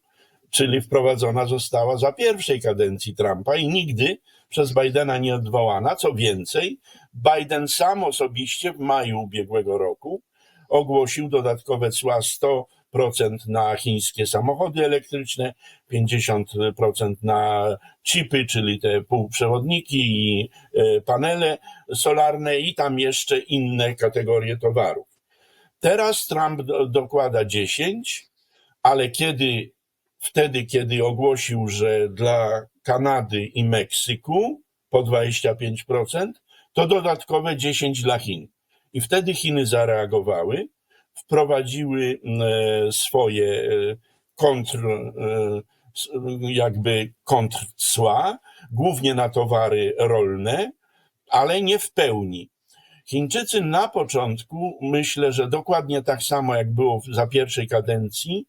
czyli wprowadzona została za pierwszej kadencji Trumpa i nigdy przez Bidena nie odwołana. Co więcej, Biden sam osobiście w maju ubiegłego roku ogłosił dodatkowe cła 100% na chińskie samochody elektryczne, 50% na chipy, czyli te półprzewodniki i panele solarne i tam jeszcze inne kategorie towarów. Teraz Trump dokłada 10, ale wtedy, kiedy ogłosił, że dla Kanady i Meksyku po 25%, to dodatkowe 10 dla Chin. I wtedy Chiny zareagowały, wprowadziły swoje kontrcła, głównie na towary rolne, ale nie w pełni. Chińczycy na początku, myślę, że dokładnie tak samo jak było za pierwszej kadencji,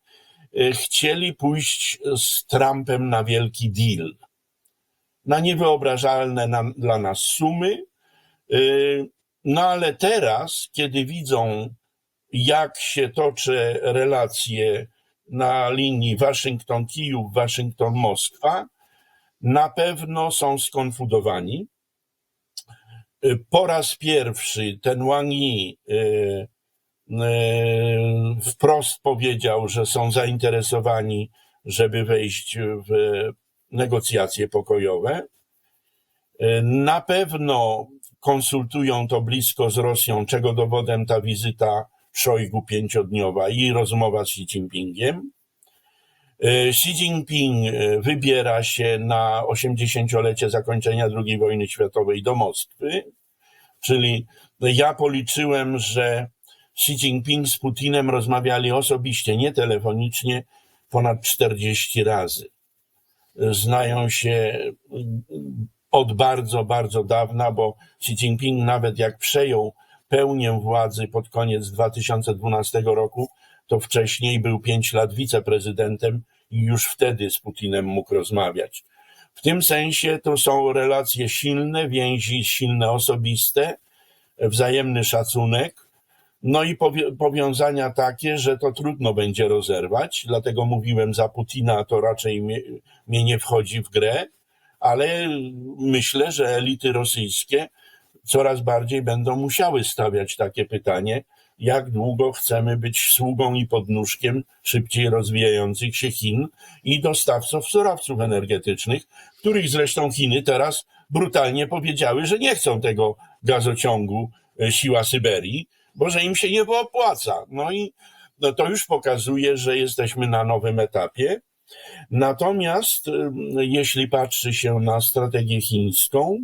chcieli pójść z Trumpem na wielki deal. Na niewyobrażalne dla nas sumy, no ale teraz, kiedy widzą, jak się toczy relacje na linii Waszyngton-Kijów, Waszyngton-Moskwa, na pewno są skonfudowani. Po raz pierwszy ten Wang Yi wprost powiedział, że są zainteresowani, żeby wejść w negocjacje pokojowe. Na pewno konsultują to blisko z Rosją, czego dowodem ta wizyta Szojgu 5-dniowa i rozmowa z Xi Jinpingiem. Xi Jinping wybiera się na 80-lecie zakończenia II wojny światowej do Moskwy, czyli ja policzyłem, że Xi Jinping z Putinem rozmawiali osobiście, nie telefonicznie, ponad 40 razy. Znają się od bardzo, bardzo dawna, bo Xi Jinping nawet jak przejął pełnię władzy pod koniec 2012 roku, to wcześniej był 5 lat wiceprezydentem i już wtedy z Putinem mógł rozmawiać. W tym sensie to są relacje silne, więzi silne osobiste, wzajemny szacunek, no i powiązania takie, że to trudno będzie rozerwać, dlatego mówiłem za Putina, to raczej mnie nie wchodzi w grę, ale myślę, że elity rosyjskie coraz bardziej będą musiały stawiać takie pytanie, jak długo chcemy być sługą i podnóżkiem szybciej rozwijających się Chin i dostawców surowców energetycznych, których zresztą Chiny teraz brutalnie powiedziały, że nie chcą tego gazociągu Siła Syberii, bo że im się nie opłaca. No i to już pokazuje, że jesteśmy na nowym etapie. Natomiast jeśli patrzy się na strategię chińską,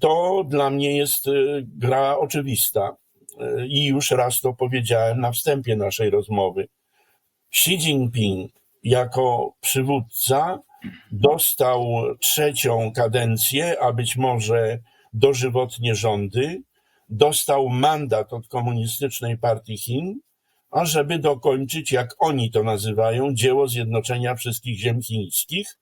to dla mnie jest gra oczywista. I już raz to powiedziałem na wstępie naszej rozmowy. Xi Jinping jako przywódca dostał 3. kadencję, a być może dożywotnie rządy, dostał mandat od Komunistycznej Partii Chin, ażeby dokończyć, jak oni to nazywają, dzieło zjednoczenia wszystkich ziem chińskich,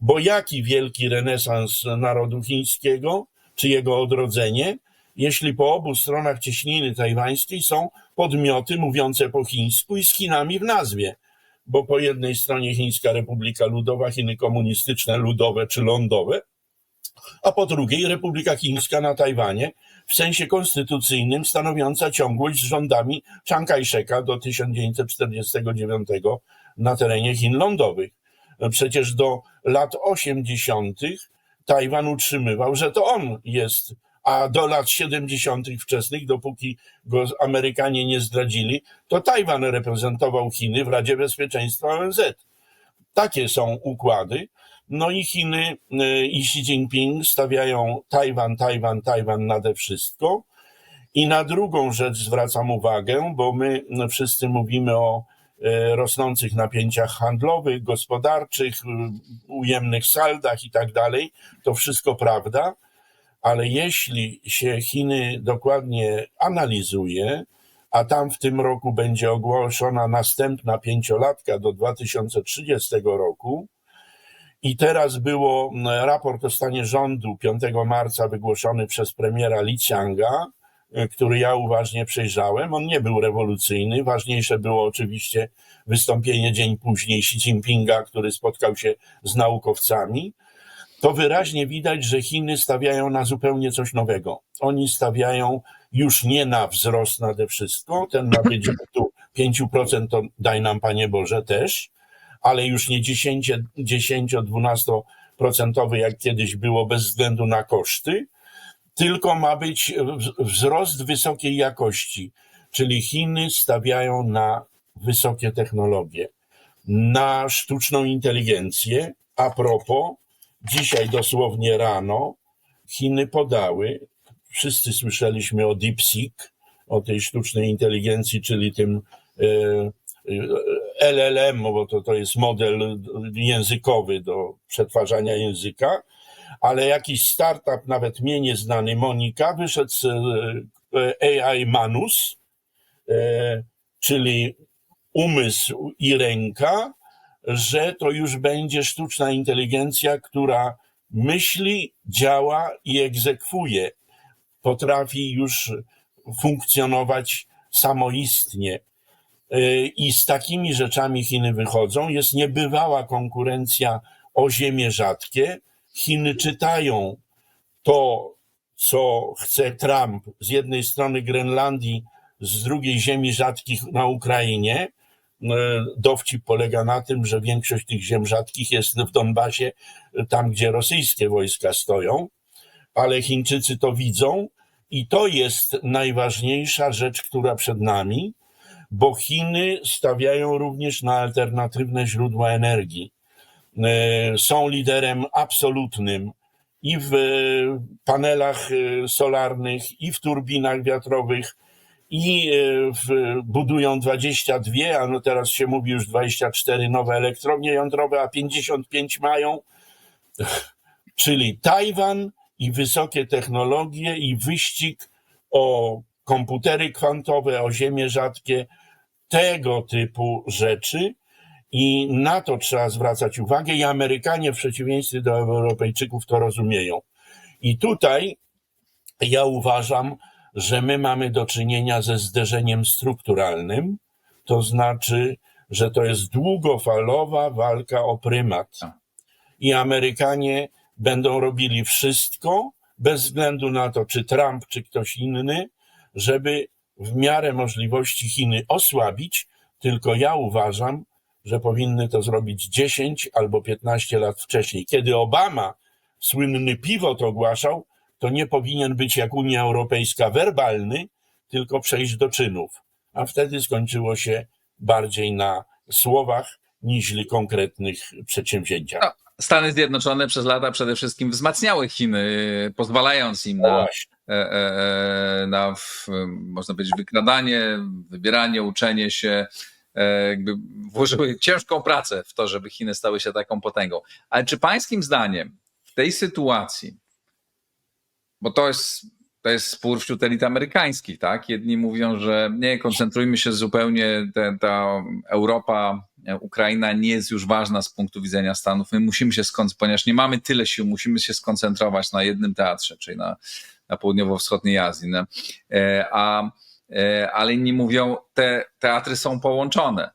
bo jaki wielki renesans narodu chińskiego, czy jego odrodzenie, jeśli po obu stronach cieśniny tajwańskiej są podmioty mówiące po chińsku i z Chinami w nazwie, bo po jednej stronie Chińska Republika Ludowa, Chiny komunistyczne, ludowe czy lądowe, a po drugiej Republika Chińska na Tajwanie, w sensie konstytucyjnym stanowiąca ciągłość z rządami Chiang Kai-sheka do 1949 na terenie Chin lądowych. Przecież do lat 80. Tajwan utrzymywał, że to on jest, a do lat 70. wczesnych, dopóki go Amerykanie nie zdradzili, to Tajwan reprezentował Chiny w Radzie Bezpieczeństwa ONZ. Takie są układy. No i Chiny i Xi Jinping stawiają Tajwan nade wszystko. I na drugą rzecz zwracam uwagę, bo my wszyscy mówimy o rosnących napięciach handlowych, gospodarczych, ujemnych saldach i tak dalej. To wszystko prawda, ale jeśli się Chiny dokładnie analizuje, a tam w tym roku będzie ogłoszona następna 5-latka do 2030 roku, i teraz było raport o stanie rządu 5 marca wygłoszony przez premiera Li Qianga, który ja uważnie przejrzałem. On nie był rewolucyjny. Ważniejsze było oczywiście wystąpienie dzień później Xi Jinpinga, który spotkał się z naukowcami. To wyraźnie widać, że Chiny stawiają na zupełnie coś nowego. Oni stawiają już nie na wzrost nade wszystko, ten ma być tu 5%, to daj nam Panie Boże też, ale już nie 10-12% jak kiedyś było bez względu na koszty, tylko ma być wzrost wysokiej jakości, czyli Chiny stawiają na wysokie technologie, na sztuczną inteligencję. A propos, dzisiaj dosłownie rano Chiny podały, wszyscy słyszeliśmy o DeepSeek, o tej sztucznej inteligencji, czyli tym LLM, bo to jest model językowy do przetwarzania języka, ale jakiś startup, nawet mnie nieznany, Monika, wyszedł z AI Manus, czyli umysł i ręka, że to już będzie sztuczna inteligencja, która myśli, działa i egzekwuje. Potrafi już funkcjonować samoistnie. I z takimi rzeczami Chiny wychodzą. Jest niebywała konkurencja o ziemie rzadkie. Chiny czytają to, co chce Trump, z jednej strony Grenlandii, z drugiej ziemi rzadkich na Ukrainie. Dowcip polega na tym, że większość tych ziem rzadkich jest w Donbasie, tam gdzie rosyjskie wojska stoją, ale Chińczycy to widzą i to jest najważniejsza rzecz, która przed nami, bo Chiny stawiają również na alternatywne źródła energii. Są liderem absolutnym i w panelach solarnych, i w turbinach wiatrowych, i budują 22, a no teraz się mówi już 24 nowe elektrownie jądrowe, a 55 mają, czyli Tajwan i wysokie technologie i wyścig o komputery kwantowe, o ziemie rzadkie, tego typu rzeczy. I na to trzeba zwracać uwagę i Amerykanie w przeciwieństwie do Europejczyków to rozumieją. I tutaj ja uważam, że my mamy do czynienia ze zderzeniem strukturalnym, to znaczy, że to jest długofalowa walka o prymat. I Amerykanie będą robili wszystko, bez względu na to, czy Trump, czy ktoś inny, żeby w miarę możliwości Chiny osłabić, tylko ja uważam, że powinny to zrobić 10 albo 15 lat wcześniej. Kiedy Obama słynny pivot ogłaszał, to nie powinien być jak Unia Europejska werbalny, tylko przejść do czynów. A wtedy skończyło się bardziej na słowach niż konkretnych przedsięwzięciach. No, Stany Zjednoczone przez lata przede wszystkim wzmacniały Chiny, pozwalając im na można powiedzieć, wykradanie, wybieranie, uczenie się, jakby włożyły ciężką pracę w to, żeby Chiny stały się taką potęgą. Ale czy pańskim zdaniem w tej sytuacji, bo to jest spór wśród elit amerykańskich, tak? Jedni mówią, że nie, koncentrujmy się zupełnie, ta Europa, Ukraina nie jest już ważna z punktu widzenia Stanów. My musimy się ponieważ nie mamy tyle sił, musimy się skoncentrować na jednym teatrze, czyli na południowo-wschodniej Azji. Ale inni mówią, te teatry są połączone.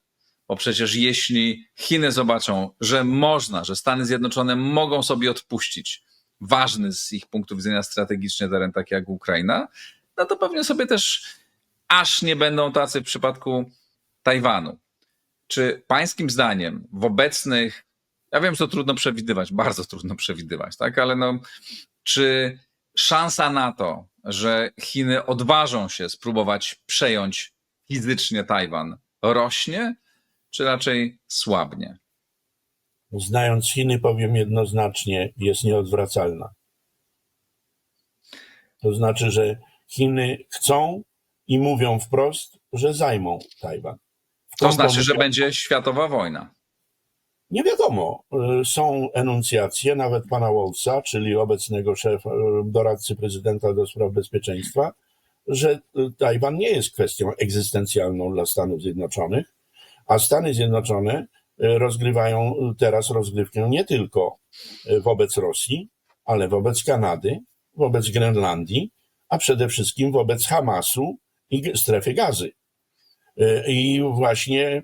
Bo przecież jeśli Chiny zobaczą, że Stany Zjednoczone mogą sobie odpuścić ważny z ich punktu widzenia strategicznie teren taki jak Ukraina, no to pewnie sobie też aż nie będą tacy w przypadku Tajwanu. Czy pańskim zdaniem w obecnych, ja wiem, że to trudno przewidywać, bardzo trudno przewidywać, tak, ale czy szansa na to, że Chiny odważą się spróbować przejąć fizycznie Tajwan, rośnie, czy raczej słabnie? Znając Chiny, powiem jednoznacznie, jest nieodwracalna. To znaczy, że Chiny chcą i mówią wprost, że zajmą Tajwan. To znaczy, że będzie światowa wojna. Nie wiadomo. Są enuncjacje nawet pana Waltza, czyli obecnego doradcy prezydenta do spraw bezpieczeństwa, że Tajwan nie jest kwestią egzystencjalną dla Stanów Zjednoczonych, a Stany Zjednoczone rozgrywają teraz rozgrywkę nie tylko wobec Rosji, ale wobec Kanady, wobec Grenlandii, a przede wszystkim wobec Hamasu i strefy Gazy. I właśnie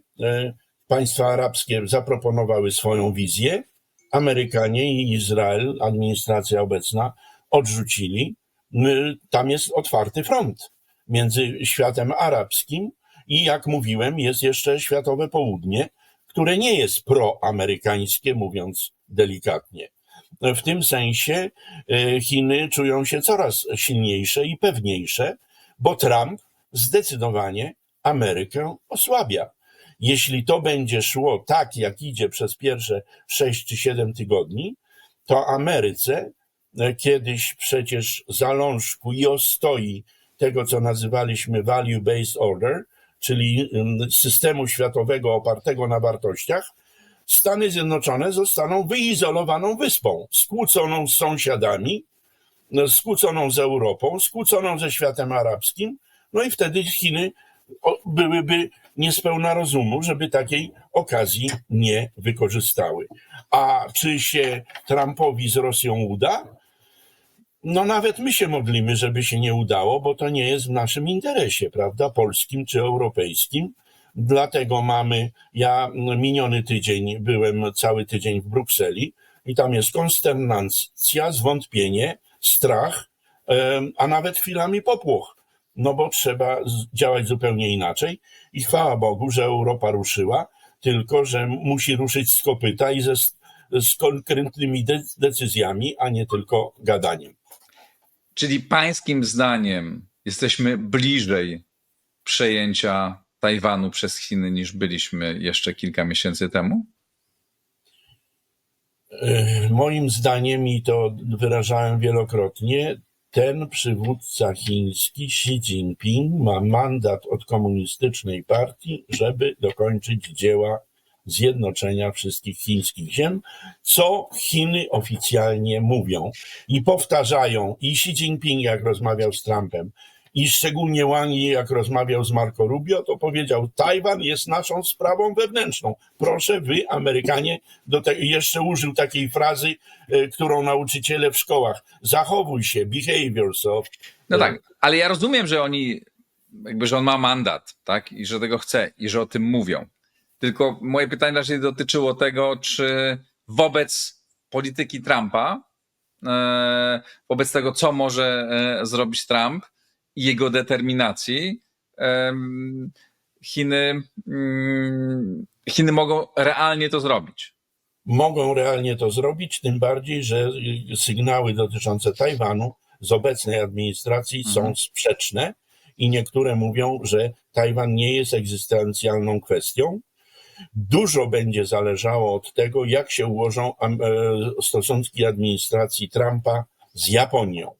państwa arabskie zaproponowały swoją wizję, Amerykanie i Izrael, administracja obecna, odrzucili. Tam jest otwarty front między światem arabskim i, jak mówiłem, jest jeszcze światowe południe, które nie jest proamerykańskie, mówiąc delikatnie. W tym sensie Chiny czują się coraz silniejsze i pewniejsze, bo Trump zdecydowanie Amerykę osłabia. Jeśli to będzie szło tak, jak idzie przez pierwsze 6 czy 7 tygodni, to Ameryce kiedyś przecież zalążku i ostoi tego, co nazywaliśmy value-based order, czyli systemu światowego opartego na wartościach, Stany Zjednoczone zostaną wyizolowaną wyspą, skłóconą z sąsiadami, skłóconą z Europą, skłóconą ze światem arabskim, no i wtedy Chiny byłyby niespełna rozumu, żeby takiej okazji nie wykorzystały. A czy się Trumpowi z Rosją uda? No nawet my się modlimy, żeby się nie udało, bo to nie jest w naszym interesie, prawda, polskim czy europejskim. Dlatego ja miniony tydzień byłem cały tydzień w Brukseli, i tam jest konsternacja, zwątpienie, strach, a nawet chwilami popłoch. No bo trzeba działać zupełnie inaczej i chwała Bogu, że Europa ruszyła, tylko że musi ruszyć z kopyta i z konkretnymi decyzjami, a nie tylko gadaniem. Czyli pańskim zdaniem jesteśmy bliżej przejęcia Tajwanu przez Chiny niż byliśmy jeszcze kilka miesięcy temu? Moim zdaniem, i to wyrażałem wielokrotnie, ten przywódca chiński, Xi Jinping, ma mandat od komunistycznej partii, żeby dokończyć dzieła zjednoczenia wszystkich chińskich ziem, co Chiny oficjalnie mówią i powtarzają. I Xi Jinping, jak rozmawiał z Trumpem, i szczególnie Wang Yi, jak rozmawiał z Marco Rubio, to powiedział: Tajwan jest naszą sprawą wewnętrzną. Proszę wy, Amerykanie, jeszcze użył takiej frazy, którą nauczyciele w szkołach: zachowuj się, behave yourself. No tak, ale ja rozumiem, że że on ma mandat, tak? I że tego chce, i że o tym mówią. Tylko moje pytanie raczej dotyczyło tego, czy wobec polityki Trumpa, wobec tego, co może zrobić Trump i jego determinacji, Chiny mogą realnie to zrobić. Mogą realnie to zrobić, tym bardziej, że sygnały dotyczące Tajwanu z obecnej administracji są sprzeczne i niektóre mówią, że Tajwan nie jest egzystencjalną kwestią. Dużo będzie zależało od tego, jak się ułożą stosunki administracji Trumpa z Japonią.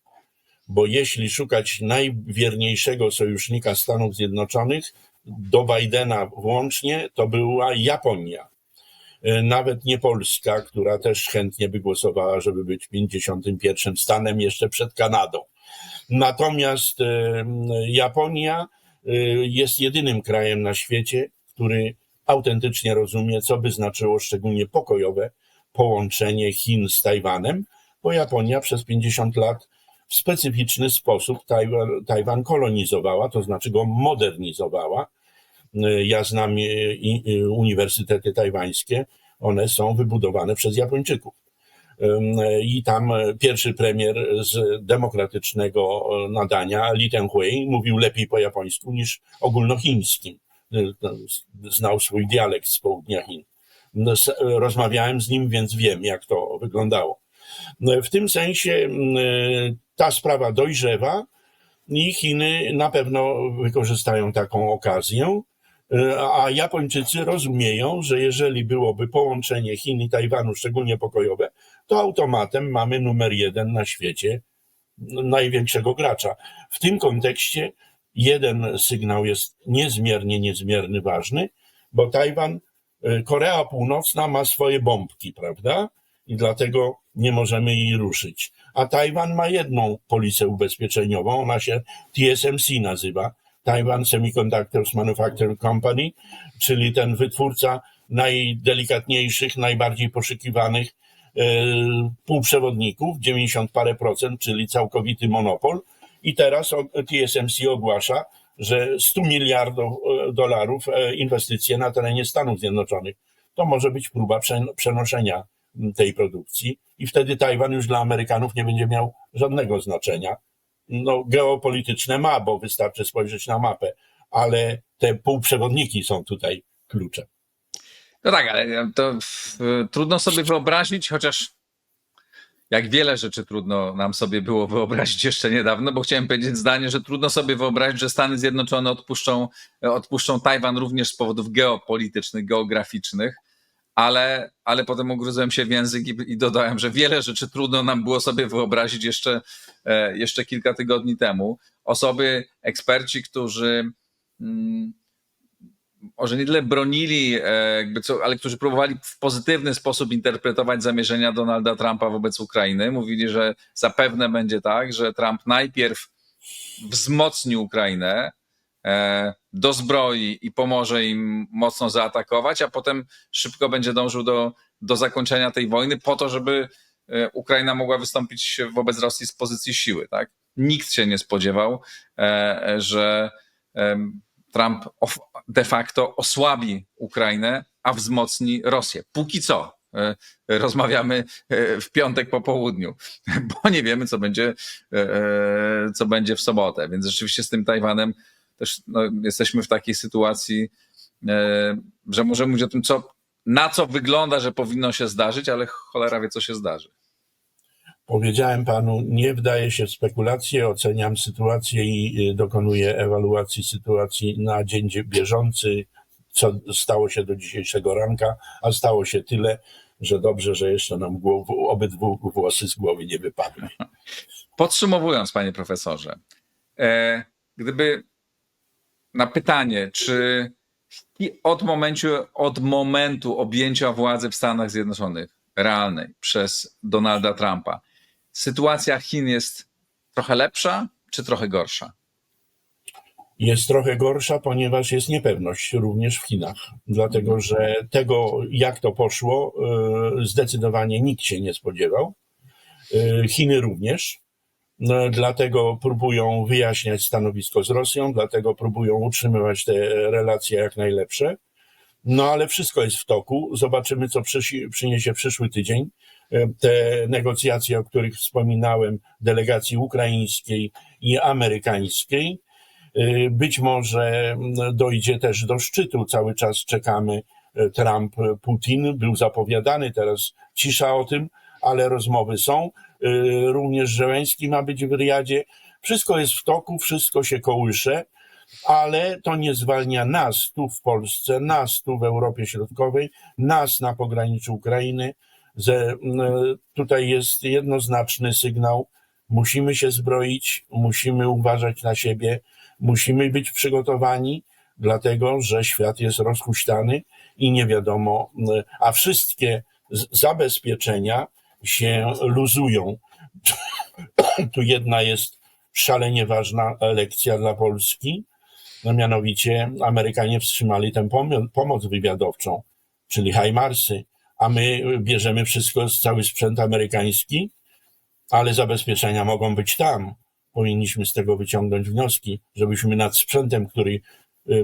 Bo jeśli szukać najwierniejszego sojusznika Stanów Zjednoczonych, do Bidena włącznie, to była Japonia. Nawet nie Polska, która też chętnie by głosowała, żeby być 51. stanem jeszcze przed Kanadą. Natomiast Japonia jest jedynym krajem na świecie, który autentycznie rozumie, co by znaczyło szczególnie pokojowe połączenie Chin z Tajwanem, bo Japonia przez 50 lat w specyficzny sposób Tajwan kolonizowała, to znaczy go modernizowała. Ja znam uniwersytety tajwańskie, one są wybudowane przez Japończyków. I tam pierwszy premier z demokratycznego nadania, Li Tenghui, mówił lepiej po japońsku niż ogólnochińskim. Znał swój dialekt z południa Chin. Rozmawiałem z nim, więc wiem, jak to wyglądało. W tym sensie ta sprawa dojrzewa i Chiny na pewno wykorzystają taką okazję, a Japończycy rozumieją, że jeżeli byłoby połączenie Chin i Tajwanu, szczególnie pokojowe, to automatem mamy numer 1 na świecie, największego gracza. W tym kontekście jeden sygnał jest niezmiernie ważny, bo Tajwan, Korea Północna ma swoje bombki, prawda? I dlatego nie możemy jej ruszyć. A Tajwan ma jedną polisę ubezpieczeniową, ona się TSMC nazywa, Taiwan Semiconductors Manufacturing Company, czyli ten wytwórca najdelikatniejszych, najbardziej poszukiwanych półprzewodników, 90 parę procent, czyli całkowity monopol. I teraz TSMC ogłasza, że 100 miliardów dolarów inwestycje na terenie Stanów Zjednoczonych. To może być próba przenoszenia tej produkcji i wtedy Tajwan już dla Amerykanów nie będzie miał żadnego znaczenia. No, geopolityczne ma, bo wystarczy spojrzeć na mapę, ale te półprzewodniki są tutaj kluczem. No tak, ale to trudno sobie wyobrazić, chociaż jak wiele rzeczy trudno nam sobie było wyobrazić jeszcze niedawno, bo chciałem powiedzieć zdanie, że trudno sobie wyobrazić, że Stany Zjednoczone odpuszczą Tajwan również z powodów geopolitycznych, geograficznych, ale potem ugryzłem się w język i dodałem, że wiele rzeczy trudno nam było sobie wyobrazić jeszcze kilka tygodni temu. Eksperci, którzy może nie tyle bronili, ale którzy próbowali w pozytywny sposób interpretować zamierzenia Donalda Trumpa wobec Ukrainy. Mówili, że zapewne będzie tak, że Trump najpierw wzmocni Ukrainę, dozbroi i pomoże im mocno zaatakować, a potem szybko będzie dążył do zakończenia tej wojny po to, żeby Ukraina mogła wystąpić wobec Rosji z pozycji siły. Tak? Nikt się nie spodziewał, że Trump de facto osłabi Ukrainę, a wzmocni Rosję. Póki co. rozmawiamy w piątek po południu, bo nie wiemy, co będzie w sobotę. Więc rzeczywiście z tym Tajwanem też jesteśmy w takiej sytuacji, że możemy mówić o tym, na co wygląda, że powinno się zdarzyć, ale cholera wie, co się zdarzy. Powiedziałem panu, nie wdaję się w spekulacje, oceniam sytuację i dokonuję ewaluacji sytuacji na dzień bieżący, co stało się do dzisiejszego ranka, a stało się tyle, że dobrze, że jeszcze nam obydwu włosy z głowy nie wypadły. Podsumowując, panie profesorze, gdyby na pytanie, czy od momentu objęcia władzy w Stanach Zjednoczonych realnej przez Donalda Trumpa, sytuacja Chin jest trochę lepsza czy trochę gorsza? Jest trochę gorsza, ponieważ jest niepewność również w Chinach. Dlatego, że tego, jak to poszło, zdecydowanie nikt się nie spodziewał. Chiny również. Dlatego próbują wyjaśniać stanowisko z Rosją, dlatego próbują utrzymywać te relacje jak najlepsze. No ale wszystko jest w toku. Zobaczymy, co przyniesie przyszły tydzień. Te negocjacje, o których wspominałem, delegacji ukraińskiej i amerykańskiej. Być może dojdzie też do szczytu. Cały czas czekamy. Trump-Putin był zapowiadany, teraz cisza o tym, ale rozmowy są. Również Zełenski ma być w Riyadzie. Wszystko jest w toku, wszystko się kołysze, ale to nie zwalnia nas tu w Polsce, nas tu w Europie Środkowej, nas na pograniczu Ukrainy. Tutaj jest jednoznaczny sygnał. Musimy się zbroić, musimy uważać na siebie, musimy być przygotowani, dlatego że świat jest rozhuśtany i nie wiadomo, a wszystkie zabezpieczenia się luzują. Tu jedna jest szalenie ważna lekcja dla Polski, no mianowicie Amerykanie wstrzymali tę pomoc wywiadowczą, czyli HIMARS-y, a my bierzemy wszystko, cały sprzęt amerykański, ale zabezpieczenia mogą być tam. Powinniśmy z tego wyciągnąć wnioski, żebyśmy nad sprzętem, który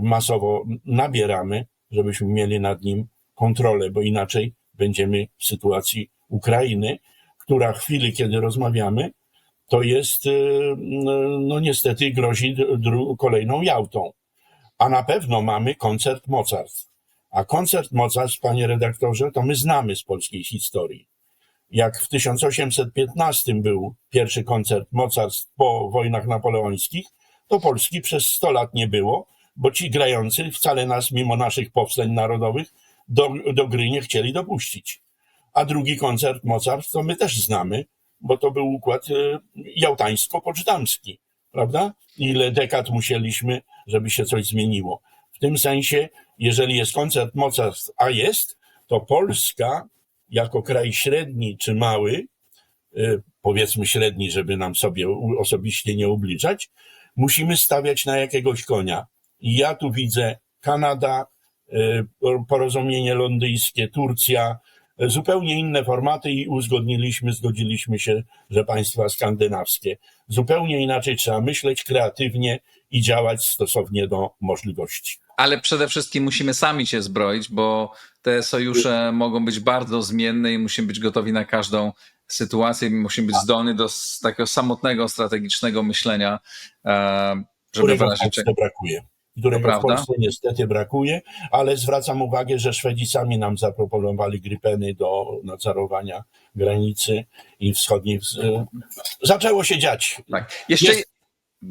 masowo nabieramy, żebyśmy mieli nad nim kontrolę, bo inaczej będziemy w sytuacji Ukrainy, która w chwili, kiedy rozmawiamy, to jest, no niestety grozi kolejną Jałtą. A na pewno mamy koncert mocarstw. A koncert mocarstw, panie redaktorze, to my znamy z polskiej historii. Jak w 1815 był pierwszy koncert mocarstw po wojnach napoleońskich, to Polski przez 100 lat nie było, bo ci grający wcale nas, mimo naszych powstań narodowych, do gry nie chcieli dopuścić. A drugi koncert mocarstw to my też znamy, bo to był układ jałtańsko-poczdamski, prawda? Ile dekad musieliśmy, żeby się coś zmieniło. W tym sensie, jeżeli jest koncert mocarstw, a jest, to Polska jako kraj średni czy mały, powiedzmy średni, żeby nam sobie osobiście nie ubliżać, musimy stawiać na jakiegoś konia. I ja tu widzę Kanada, porozumienie londyńskie, Turcja, zupełnie inne formaty i zgodziliśmy się, że państwa skandynawskie. Zupełnie inaczej trzeba myśleć kreatywnie i działać stosownie do możliwości. Ale przede wszystkim musimy sami się zbroić, bo te sojusze mogą być bardzo zmienne i musimy być gotowi na każdą sytuację. Musimy być zdolni do takiego samotnego, strategicznego myślenia, żeby Którego w Polsce brakuje. Którego w Polsce niestety brakuje, ale zwracam uwagę, że Szwedzi sami nam zaproponowali Gripeny do nadzorowania granicy i wschodniej. Zaczęło się dziać. Tak. Jeszcze,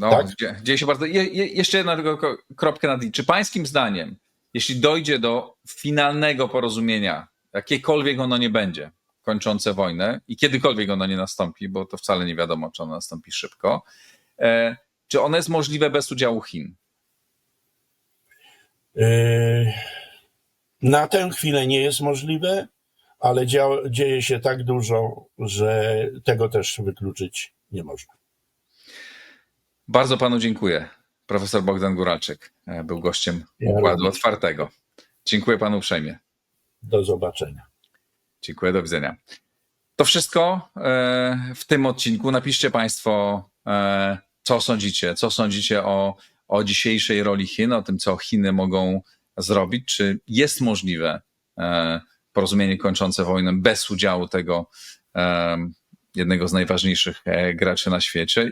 tak? Dzieje się bardzo. Jeszcze jedna tylko kropkę nad i. Czy pańskim zdaniem, jeśli dojdzie do finalnego porozumienia, jakiekolwiek ono nie będzie, kończące wojnę i kiedykolwiek ono nie nastąpi, bo to wcale nie wiadomo, czy ono nastąpi szybko, czy ono jest możliwe bez udziału Chin? Na tę chwilę nie jest możliwe, ale dzieje się tak dużo, że tego też wykluczyć nie można. Bardzo panu dziękuję. Profesor Bogdan Góralczyk był gościem Układu Otwartego. Dziękuję panu uprzejmie. Do zobaczenia. Dziękuję, do widzenia. To wszystko w tym odcinku. Napiszcie państwo, co sądzicie o dzisiejszej roli Chin, o tym, co Chiny mogą zrobić, czy jest możliwe porozumienie kończące wojnę bez udziału tego jednego z najważniejszych graczy na świecie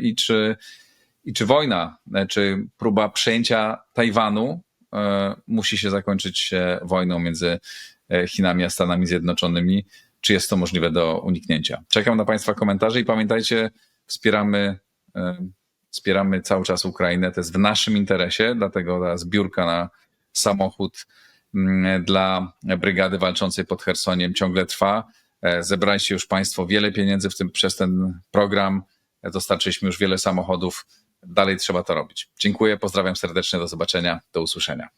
i czy wojna, czy próba przejęcia Tajwanu musi się zakończyć wojną między Chinami a Stanami Zjednoczonymi, czy jest to możliwe do uniknięcia. Czekam na Państwa komentarze i pamiętajcie, wspieramy cały czas Ukrainę, to jest w naszym interesie, dlatego ta zbiórka na samochód dla brygady walczącej pod Chersoniem ciągle trwa. Zebraliście już Państwo wiele pieniędzy przez ten program, dostarczyliśmy już wiele samochodów, dalej trzeba to robić. Dziękuję, pozdrawiam serdecznie, do zobaczenia, do usłyszenia.